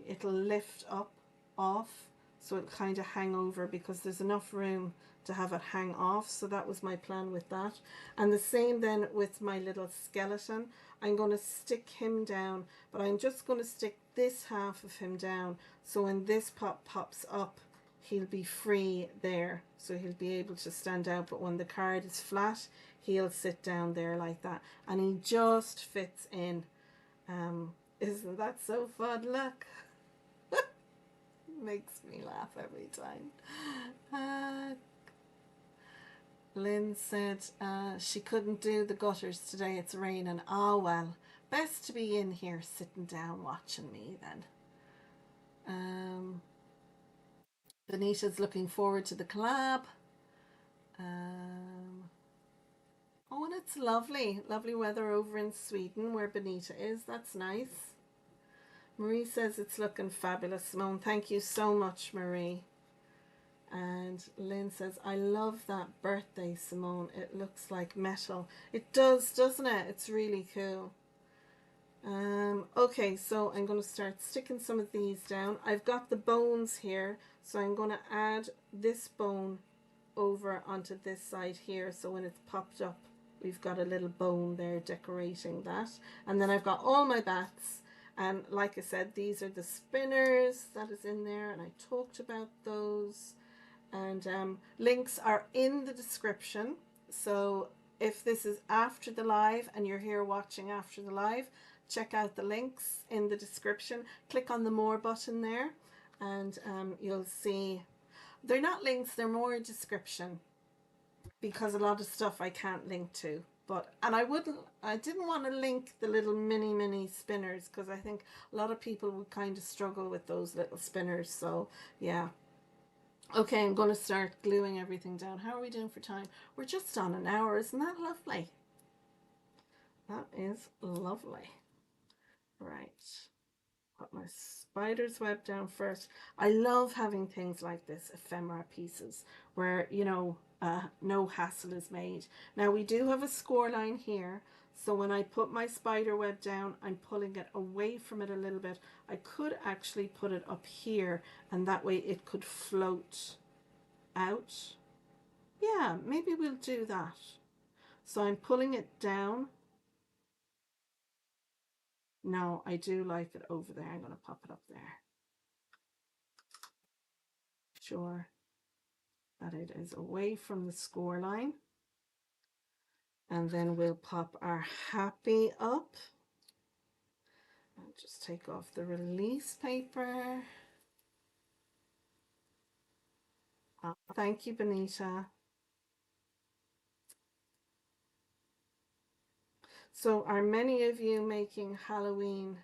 It'll lift up off. So it'll kind of hang over because there's enough room to have it hang off. So that was my plan with that. And the same then with my little skeleton. I'm going to stick him down, but I'm just going to stick this half of him down. So when this pops up, he'll be free there. So he'll be able to stand out. But when the card is flat, he'll sit down there like that. And he just fits in. Isn't that so fun? Look. Makes me laugh every time. Lynn said she couldn't do the gutters today, it's raining. Ah, well, best to be in here sitting down watching me then. Benita's looking forward to the collab. Um, oh, and it's lovely. Lovely weather over in Sweden where Benita is. That's nice. Marie says it's looking fabulous, Simone. Thank you so much, Marie. And Lynn says, I love that birthday, Simone. It looks like metal. It does, doesn't it? It's really cool. Okay, so I'm going to start sticking some of these down. I've got the bones here, so I'm going to add this bone over onto this side here, so when it's popped up, we've got a little bone there decorating that. And then I've got all my bats, and like I said, these are the spinners that is in there, and I talked about those. And links are in the description, so if this is after the live and you're here watching after the live, check out the links in the description. Click on the more button there, and you'll see they're not links, they're more a description, because a lot of stuff I can't link to. But I didn't want to link the little mini spinners, because I think a lot of people would kind of struggle with those little spinners. So yeah. Okay, I'm going to start gluing everything down. How are we doing for time? We're just on an hour. Isn't that lovely? That is lovely. Right. Put my spider's web down first. I love having things like this, ephemera pieces, where, no hassle is made. Now, we do have a score line here, so when I put my spider web down, I'm pulling it away from it a little bit. I could actually put it up here, and that way it could float out. Yeah, maybe we'll do that. So I'm pulling it down. No, I do like it over there. I'm going to pop it up there. Sure that it is away from the score line. And then we'll pop our happy up. I'll just take off the release paper. Oh, thank you, Benita. So are many of you making Halloween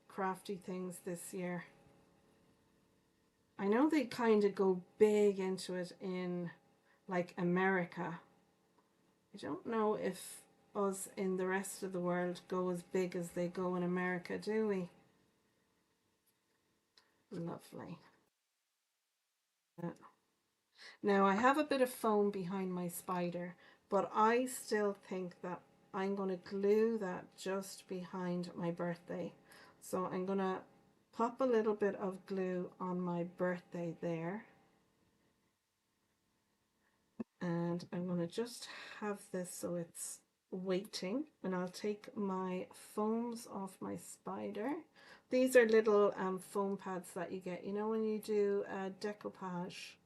crafty things this year? I know they kind of go big into it in like America. I don't know if us in the rest of the world go as big as they go in America, do we? Lovely. Now I have a bit of foam behind my spider, but I still think that I'm going to glue that just behind my birthday. So I'm going to pop a little bit of glue on my birthday there. And I'm going to just have this so it's waiting, and I'll take my foams off my spider. These are little foam pads that you get, when you do a decoupage,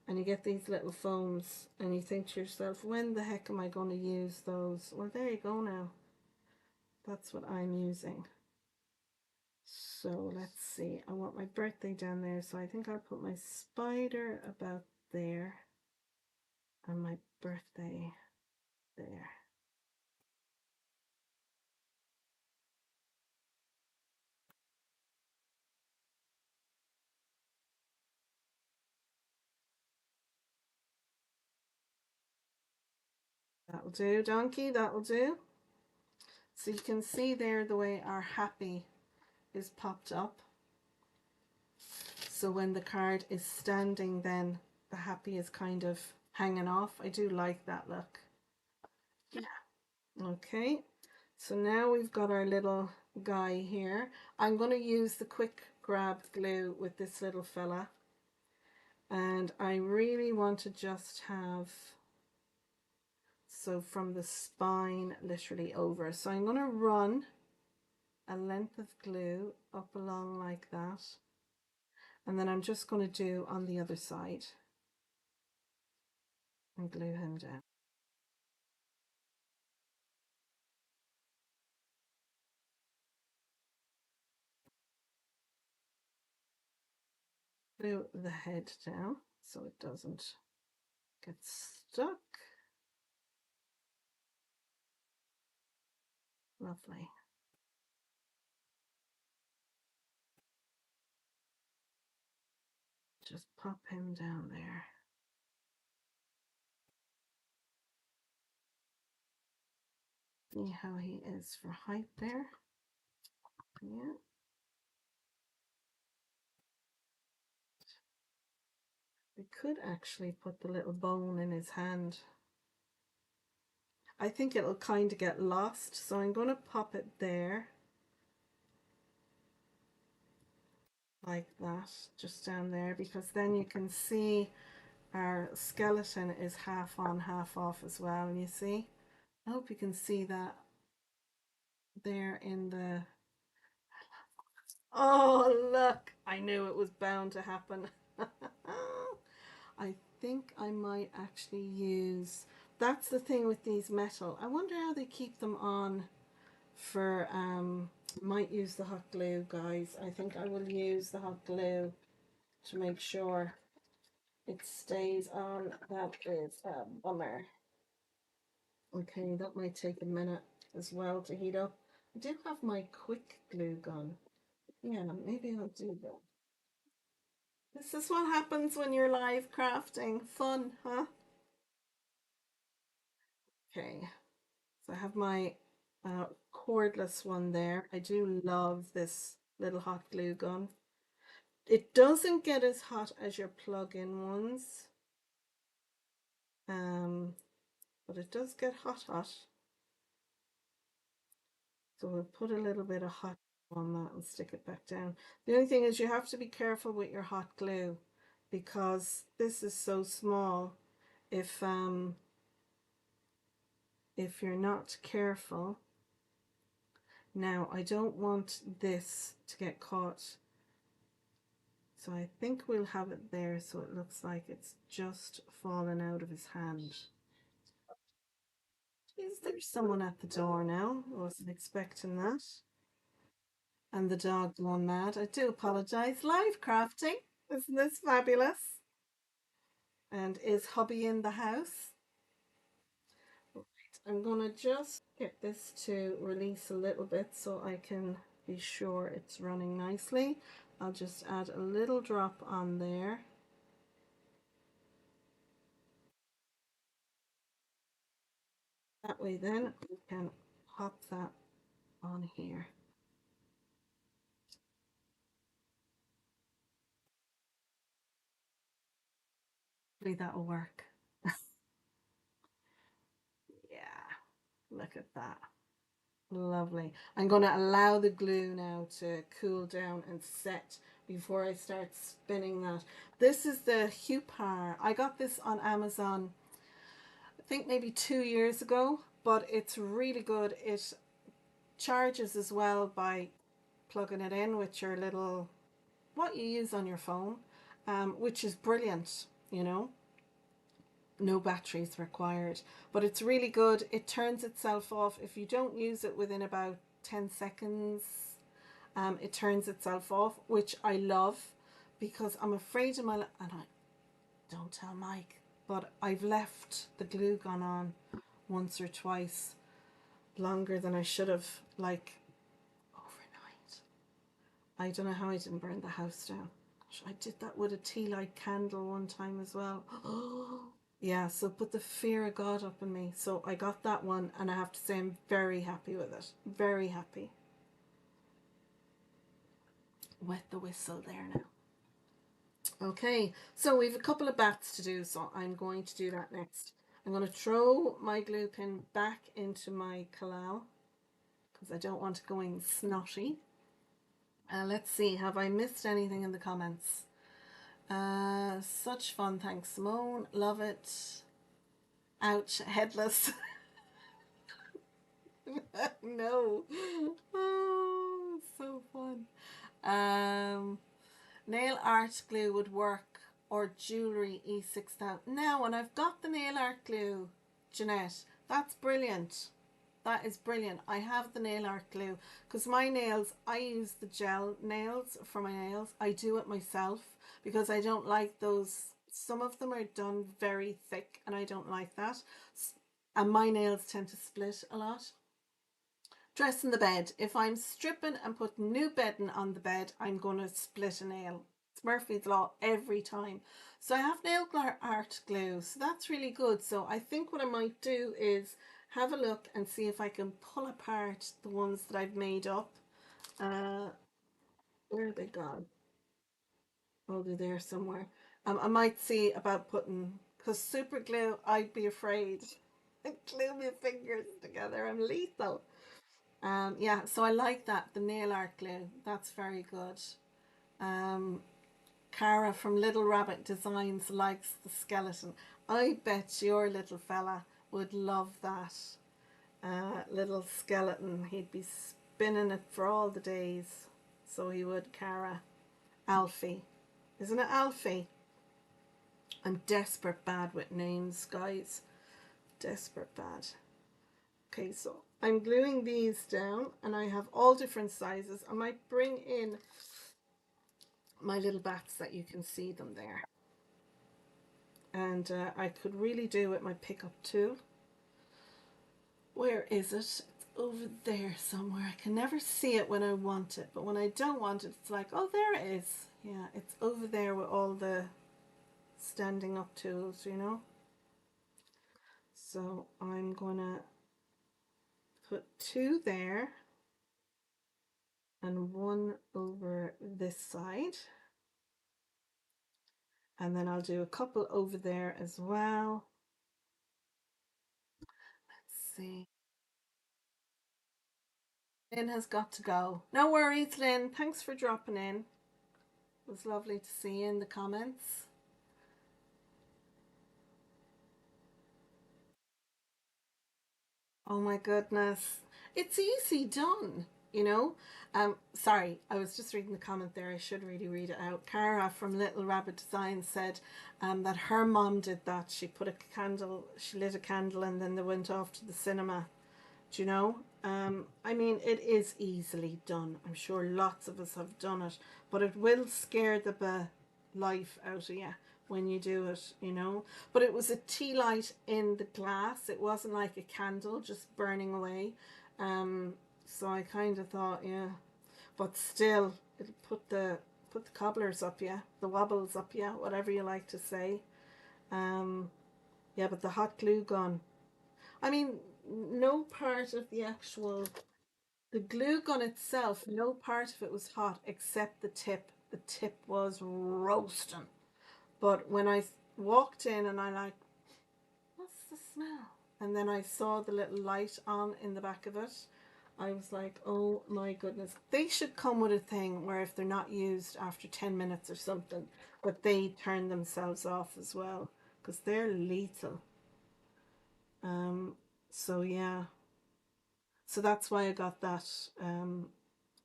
and you get these little foams, and you think to yourself, when the heck am I going to use those? Well, there you go now. That's what I'm using. So let's see, I want my birthday down there, so I think I'll put my spider about there, and my birthday there. That'll do, donkey, that'll do. So you can see there the way our happy is popped up. So when the card is standing, then the happy is kind of hanging off. I do like that look. Yeah. Okay, so now we've got our little guy here. I'm going to use the quick grab glue with this little fella. And I really want to just have, so from the spine literally over. So I'm going to run a length of glue up along like that, and then I'm just going to do on the other side and glue him down. Glue the head down so it doesn't get stuck. Lovely. just pop him down there. See how he is for height there. Yeah. We could actually put the little bone in his hand. I think it'll kind of get lost, so I'm going to pop it there. Like that, just down there, because then you can see our skeleton is half on, half off as well, you see? I hope you can see that there in the... Oh, look! I knew it was bound to happen. I think I might actually use... That's the thing with these metal. I wonder how they keep them on for... might use the hot glue, guys. I think I will use the hot glue to make sure it stays on. That is a bummer. Okay, that might take a minute as well to heat up. I do have my quick glue gun. Yeah, maybe I'll do that. This is what happens when you're live crafting. Fun, huh? Okay, so I have my cordless one there. I do love this little hot glue gun. It doesn't get as hot as your plug-in ones, but it does get hot. So we'll put a little bit of hot on that and stick it back down. The only thing is you have to be careful with your hot glue because this is so small. If you're not careful, now I don't want this to get caught. So I think we'll have it there so it looks like it's just fallen out of his hand. Is there someone at the door now? I wasn't expecting that. And the dog gone mad. I do apologise. Live crafting. Isn't this fabulous? And is hubby in the house? Right, I'm gonna just get this to release a little bit so I can be sure it's running nicely. I'll just add a little drop on there. That way then we can pop that on here. Hopefully that'll work. Yeah, look at that. Lovely. I'm going to allow the glue now to cool down and set before I start spinning that. This is the Hupar. I got this on Amazon, I think maybe 2 years ago, but it's really good. It charges as well by plugging it in with your little, what you use on your phone, which is brilliant, you know. No batteries required, but it's really good. It turns itself off if you don't use it within about 10 seconds. It turns itself off, which I love because I'm afraid of my, and I don't tell Mike, but I've left the glue gun on once or twice longer than I should have, like overnight. I don't know how I didn't burn the house down. I did that with a tea light candle one time as well. Yeah, so put the fear of God up in me. So I got that one and I have to say I'm very happy with it. Very happy. Wet the whistle there now. Okay, so we have a couple of bats to do, so I'm going to do that next. I'm going to throw my glue pin back into my collal because I don't want it going snotty. Let's see, have I missed anything in the comments? Such fun, thanks Simone, love it. Ouch, headless. No. Oh, so fun. Nail art glue would work or jewellery E6000. Now, when I've got the nail art glue, Jeanette, that's brilliant. That is brilliant. I have the nail art glue because my nails, I use the gel nails for my nails. I do it myself because I don't like those. Some of them are done very thick and I don't like that. And my nails tend to split a lot. Dressing the bed. If I'm stripping and putting new bedding on the bed, I'm going to split a nail. It's Murphy's Law every time. So I have nail art glue, so that's really good. So I think what I might do is have a look and see if I can pull apart the ones that I've made up. Uh, where are they gone? Oh, they're there somewhere. I might see about putting, because super glue, I'd be afraid. Glue my fingers together. I'm lethal. Yeah, so I like that, the nail art glue. That's very good. Um, Cara from Little Rabbit Designs likes the skeleton. I bet your little fella would love that little skeleton. He'd be spinning it for all the days. So he would, Cara. Alfie. Isn't it Alfie? I'm desperate bad with names, guys. Desperate bad. Okay, so I'm gluing these down and I have all different sizes. I might bring in my little bats that you can see them there. And I could really do with my pickup too. Where is it? It's over there somewhere. I can never see it when I want it, but when I don't want it, it's like, oh, there it is. Yeah, it's over there with all the standing up tools, you know. So I'm gonna put two there and one over this side. And then I'll do a couple over there as well. Let's see. Lynn has got to go. No worries, Lynn. Thanks for dropping in. It was lovely to see you in the comments. Oh my goodness. It's easy done, you know? Sorry, I was just reading the comment there. I should really read it out. Cara from Little Rabbit Design said that her mom did that. She put a candle, she lit a candle and then they went off to the cinema. Do you know? I mean, it is easily done. I'm sure lots of us have done it, but it will scare the life out of you when you do it, you know. But it was a tea light in the glass. It wasn't like a candle just burning away. So I kind of thought, yeah, but still, it'll put the cobblers up, yeah, the wobbles up, yeah, whatever you like to say. Um, yeah, but the hot glue gun. I mean, no part of the actual the glue gun itself, no part of it was hot except the tip. The tip was roasting. But when I walked in and I like, what's the smell? And then I saw the little light on in the back of it. I was like, oh my goodness. They should come with a thing where if they're not used after 10 minutes or something, but they turn themselves off as well because they're lethal. Um, so yeah, so that's why I got that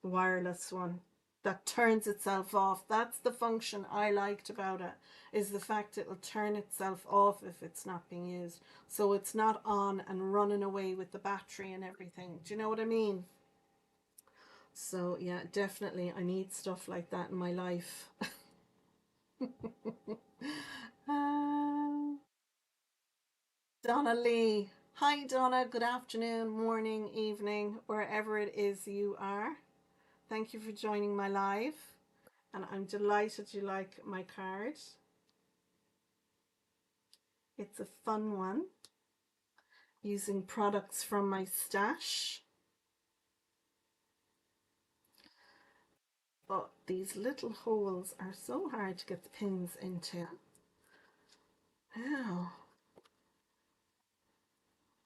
wireless one that turns itself off. That's the function I liked about it, is the fact it'll turn itself off if it's not being used. So it's not on and running away with the battery and everything. Do you know what I mean? So yeah, definitely I need stuff like that in my life. uh, Donna Lee. Hi Donna, good afternoon, morning, evening, wherever it is you are. Thank you for joining my live, and I'm delighted you like my card. It's a fun one, using products from my stash. But these little holes are so hard to get the pins into. Now,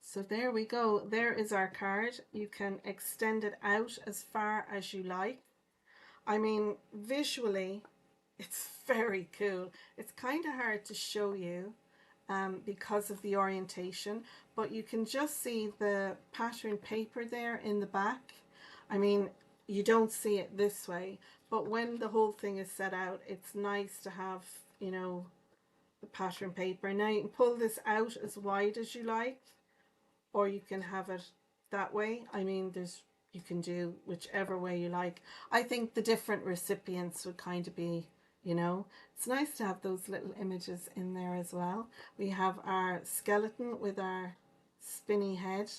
so there we go. There is our card. You can extend it out as far as you like. I mean, visually, it's very cool. It's kind of hard to show you because of the orientation, but you can just see the pattern paper there in the back. I mean, you don't see it this way, but when the whole thing is set out, it's nice to have, you know, the pattern paper. Now you can pull this out as wide as you like, or you can have it that way. I mean, you can do whichever way you like. I think the different recipients would kind of be, you know, it's nice to have those little images in there as well. We have our skeleton with our spinny head.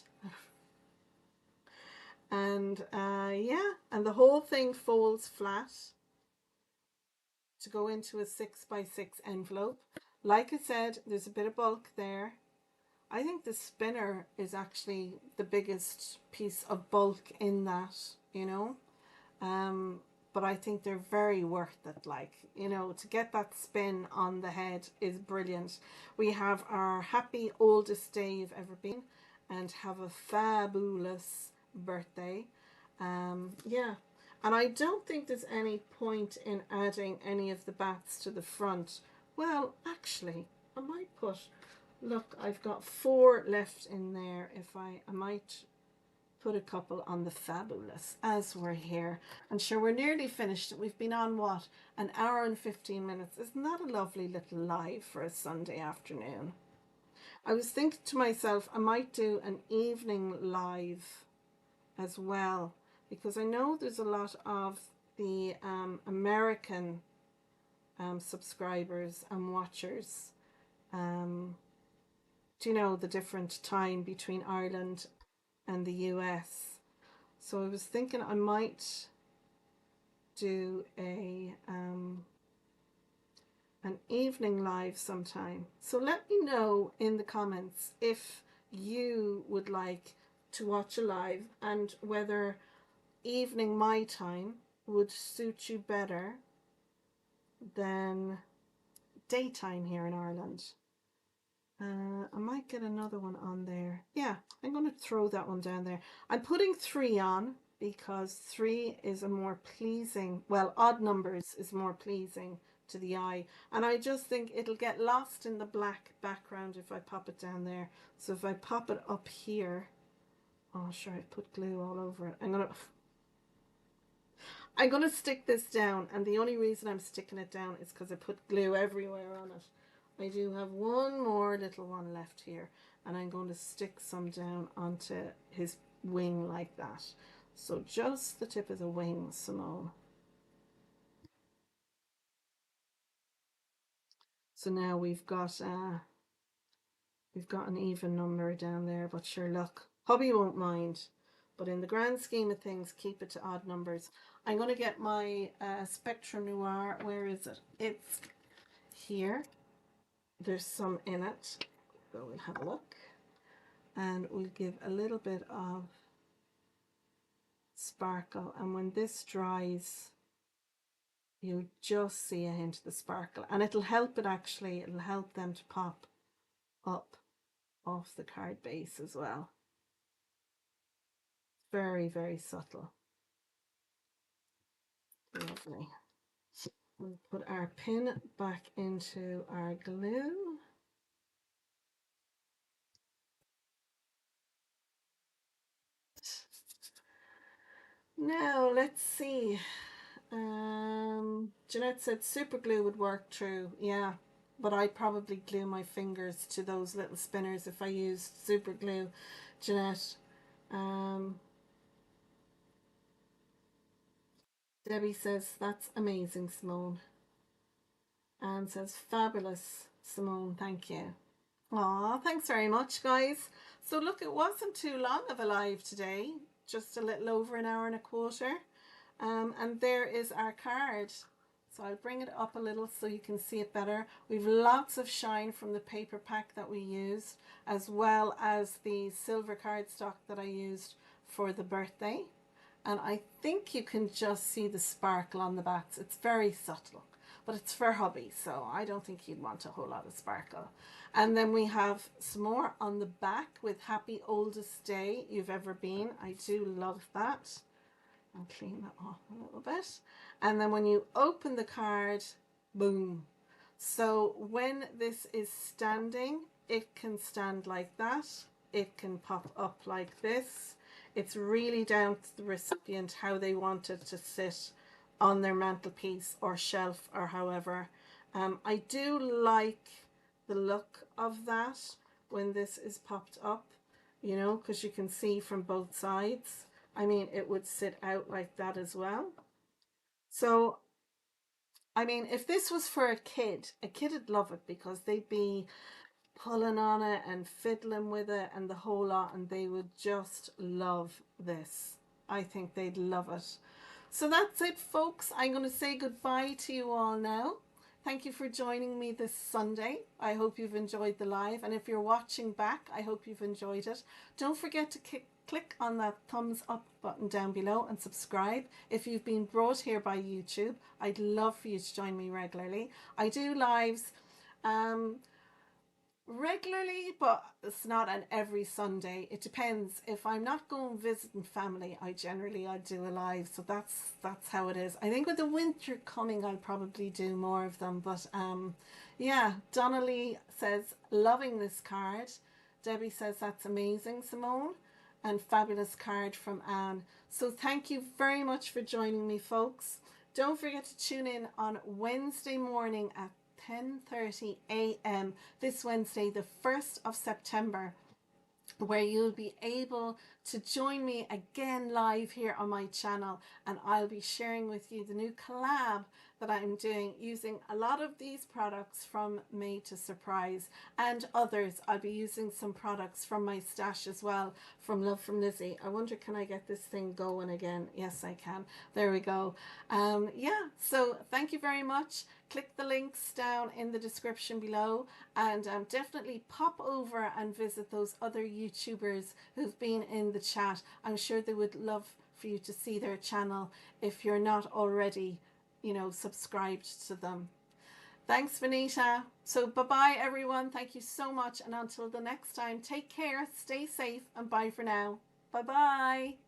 And yeah, and the whole thing folds flat. to go into a 6x6 envelope. Like I said, there's a bit of bulk there. I think the spinner is actually the biggest piece of bulk in that, you know. Um, but I think they're very worth it. Like, you know, to get that spin on the head is brilliant. We have our happy oldest day you've ever been and have a fabulous birthday. Yeah. And I don't think there's any point in adding any of the bats to the front. Well, actually, I might put, look, I've got 4 left in there. If I might put a couple on the fabulous as we're here. And sure, we're nearly finished. We've been on what? An hour and 15 minutes. Isn't that a lovely little live for a Sunday afternoon? I was thinking to myself, I might do an evening live as well, because I know there's a lot of the American subscribers and watchers. Um, do you know the different time between Ireland and the US? So I was thinking I might do an evening live sometime. So let me know in the comments if you would like to watch a live and whether evening my time would suit you better than daytime here in Ireland. I might get another one on there. Yeah, I'm going to throw that one down there. I'm putting 3 on because 3 is a more pleasing, well, odd numbers is more pleasing to the eye. And I just think it'll get lost in the black background if I pop it down there. So if I pop it up here, oh, sure, I put glue all over it. I'm gonna stick this down, and the only reason I'm sticking it down is because I put glue everywhere on it. I do have one more little one left here, and I'm going to stick some down onto his wing like that. So just the tip of the wing, Simone. So now we've got an even number down there, but sure, look, hubby won't mind. But in the grand scheme of things, keep it to odd numbers. I'm going to get my Spectrum Noir. Where is it? It's here. There's some in it. So we'll have a look. And we'll give a little bit of sparkle. And when this dries, you'll just see a hint of the sparkle. And it'll help it actually, it'll help them to pop up off the card base as well. Very, very subtle. Lovely. We'll put our pin back into our glue. Now let's see. Jeanette said super glue would work. True, yeah, but I'd probably glue my fingers to those little spinners if I used super glue, Jeanette. Debbie says that's amazing, Simone. Anne says fabulous, Simone. Thank you. Aw, thanks very much, guys. So look, it wasn't too long of a live today, just a little over an hour and a quarter. And there is our card. So I'll bring it up a little so you can see it better. We've lots of shine from the paper pack that we used, as well as the silver cardstock that I used for the birthday. And I think you can just see the sparkle on the bats. It's very subtle, but it's for hubby, so I don't think he'd want a whole lot of sparkle. And then we have some more on the back with happy oldest day you've ever been. I do love that. I'll clean that off a little bit. And then when you open the card, boom. So when this is standing, it can stand like that. It can pop up like this. It's really down to the recipient how they want it to sit on their mantelpiece or shelf or however. I do like the look of that when this is popped up, you know, because you can see from both sides. I mean, it would sit out like that as well. So, I mean, if this was for a kid would love it because they'd be pulling on it and fiddling with it and the whole lot, and they would just love this. I think they'd love it. So that's it, folks. I'm going to say goodbye to you all now. Thank you for joining me this Sunday. I hope you've enjoyed the live. And if you're watching back, I hope you've enjoyed it. Don't forget to click on that thumbs up button down below and subscribe. If you've been brought here by YouTube, I'd love for you to join me regularly. I do lives regularly, but it's not an every Sunday. It depends. If I'm not going visiting family, I do a live. So that's how it is. I think with the winter coming, I'll probably do more of them. But yeah, Donnelly says loving this card. Debbie says that's amazing, Simone, and fabulous card from Anne. So thank you very much for joining me, folks. Don't forget to tune in on Wednesday morning at 10:30 a.m. this Wednesday, the 1st of September, where you'll be able to join me again live here on my channel, and I'll be sharing with you the new collab that I'm doing using a lot of these products from Made to Surprise and others. I'll be using some products from my stash as well, from Love from Lizzie. I wonder, can I get this thing going again? Yes, I can. There we go. Yeah, so thank you very much. Click the links down in the description below, and definitely pop over and visit those other YouTubers who've been in the chat. I'm sure they would love for you to see their channel if you're not already, subscribed to them. Thanks, Vanita. So bye-bye, everyone. Thank you so much. And until the next time, take care, stay safe, and bye for now. Bye-bye.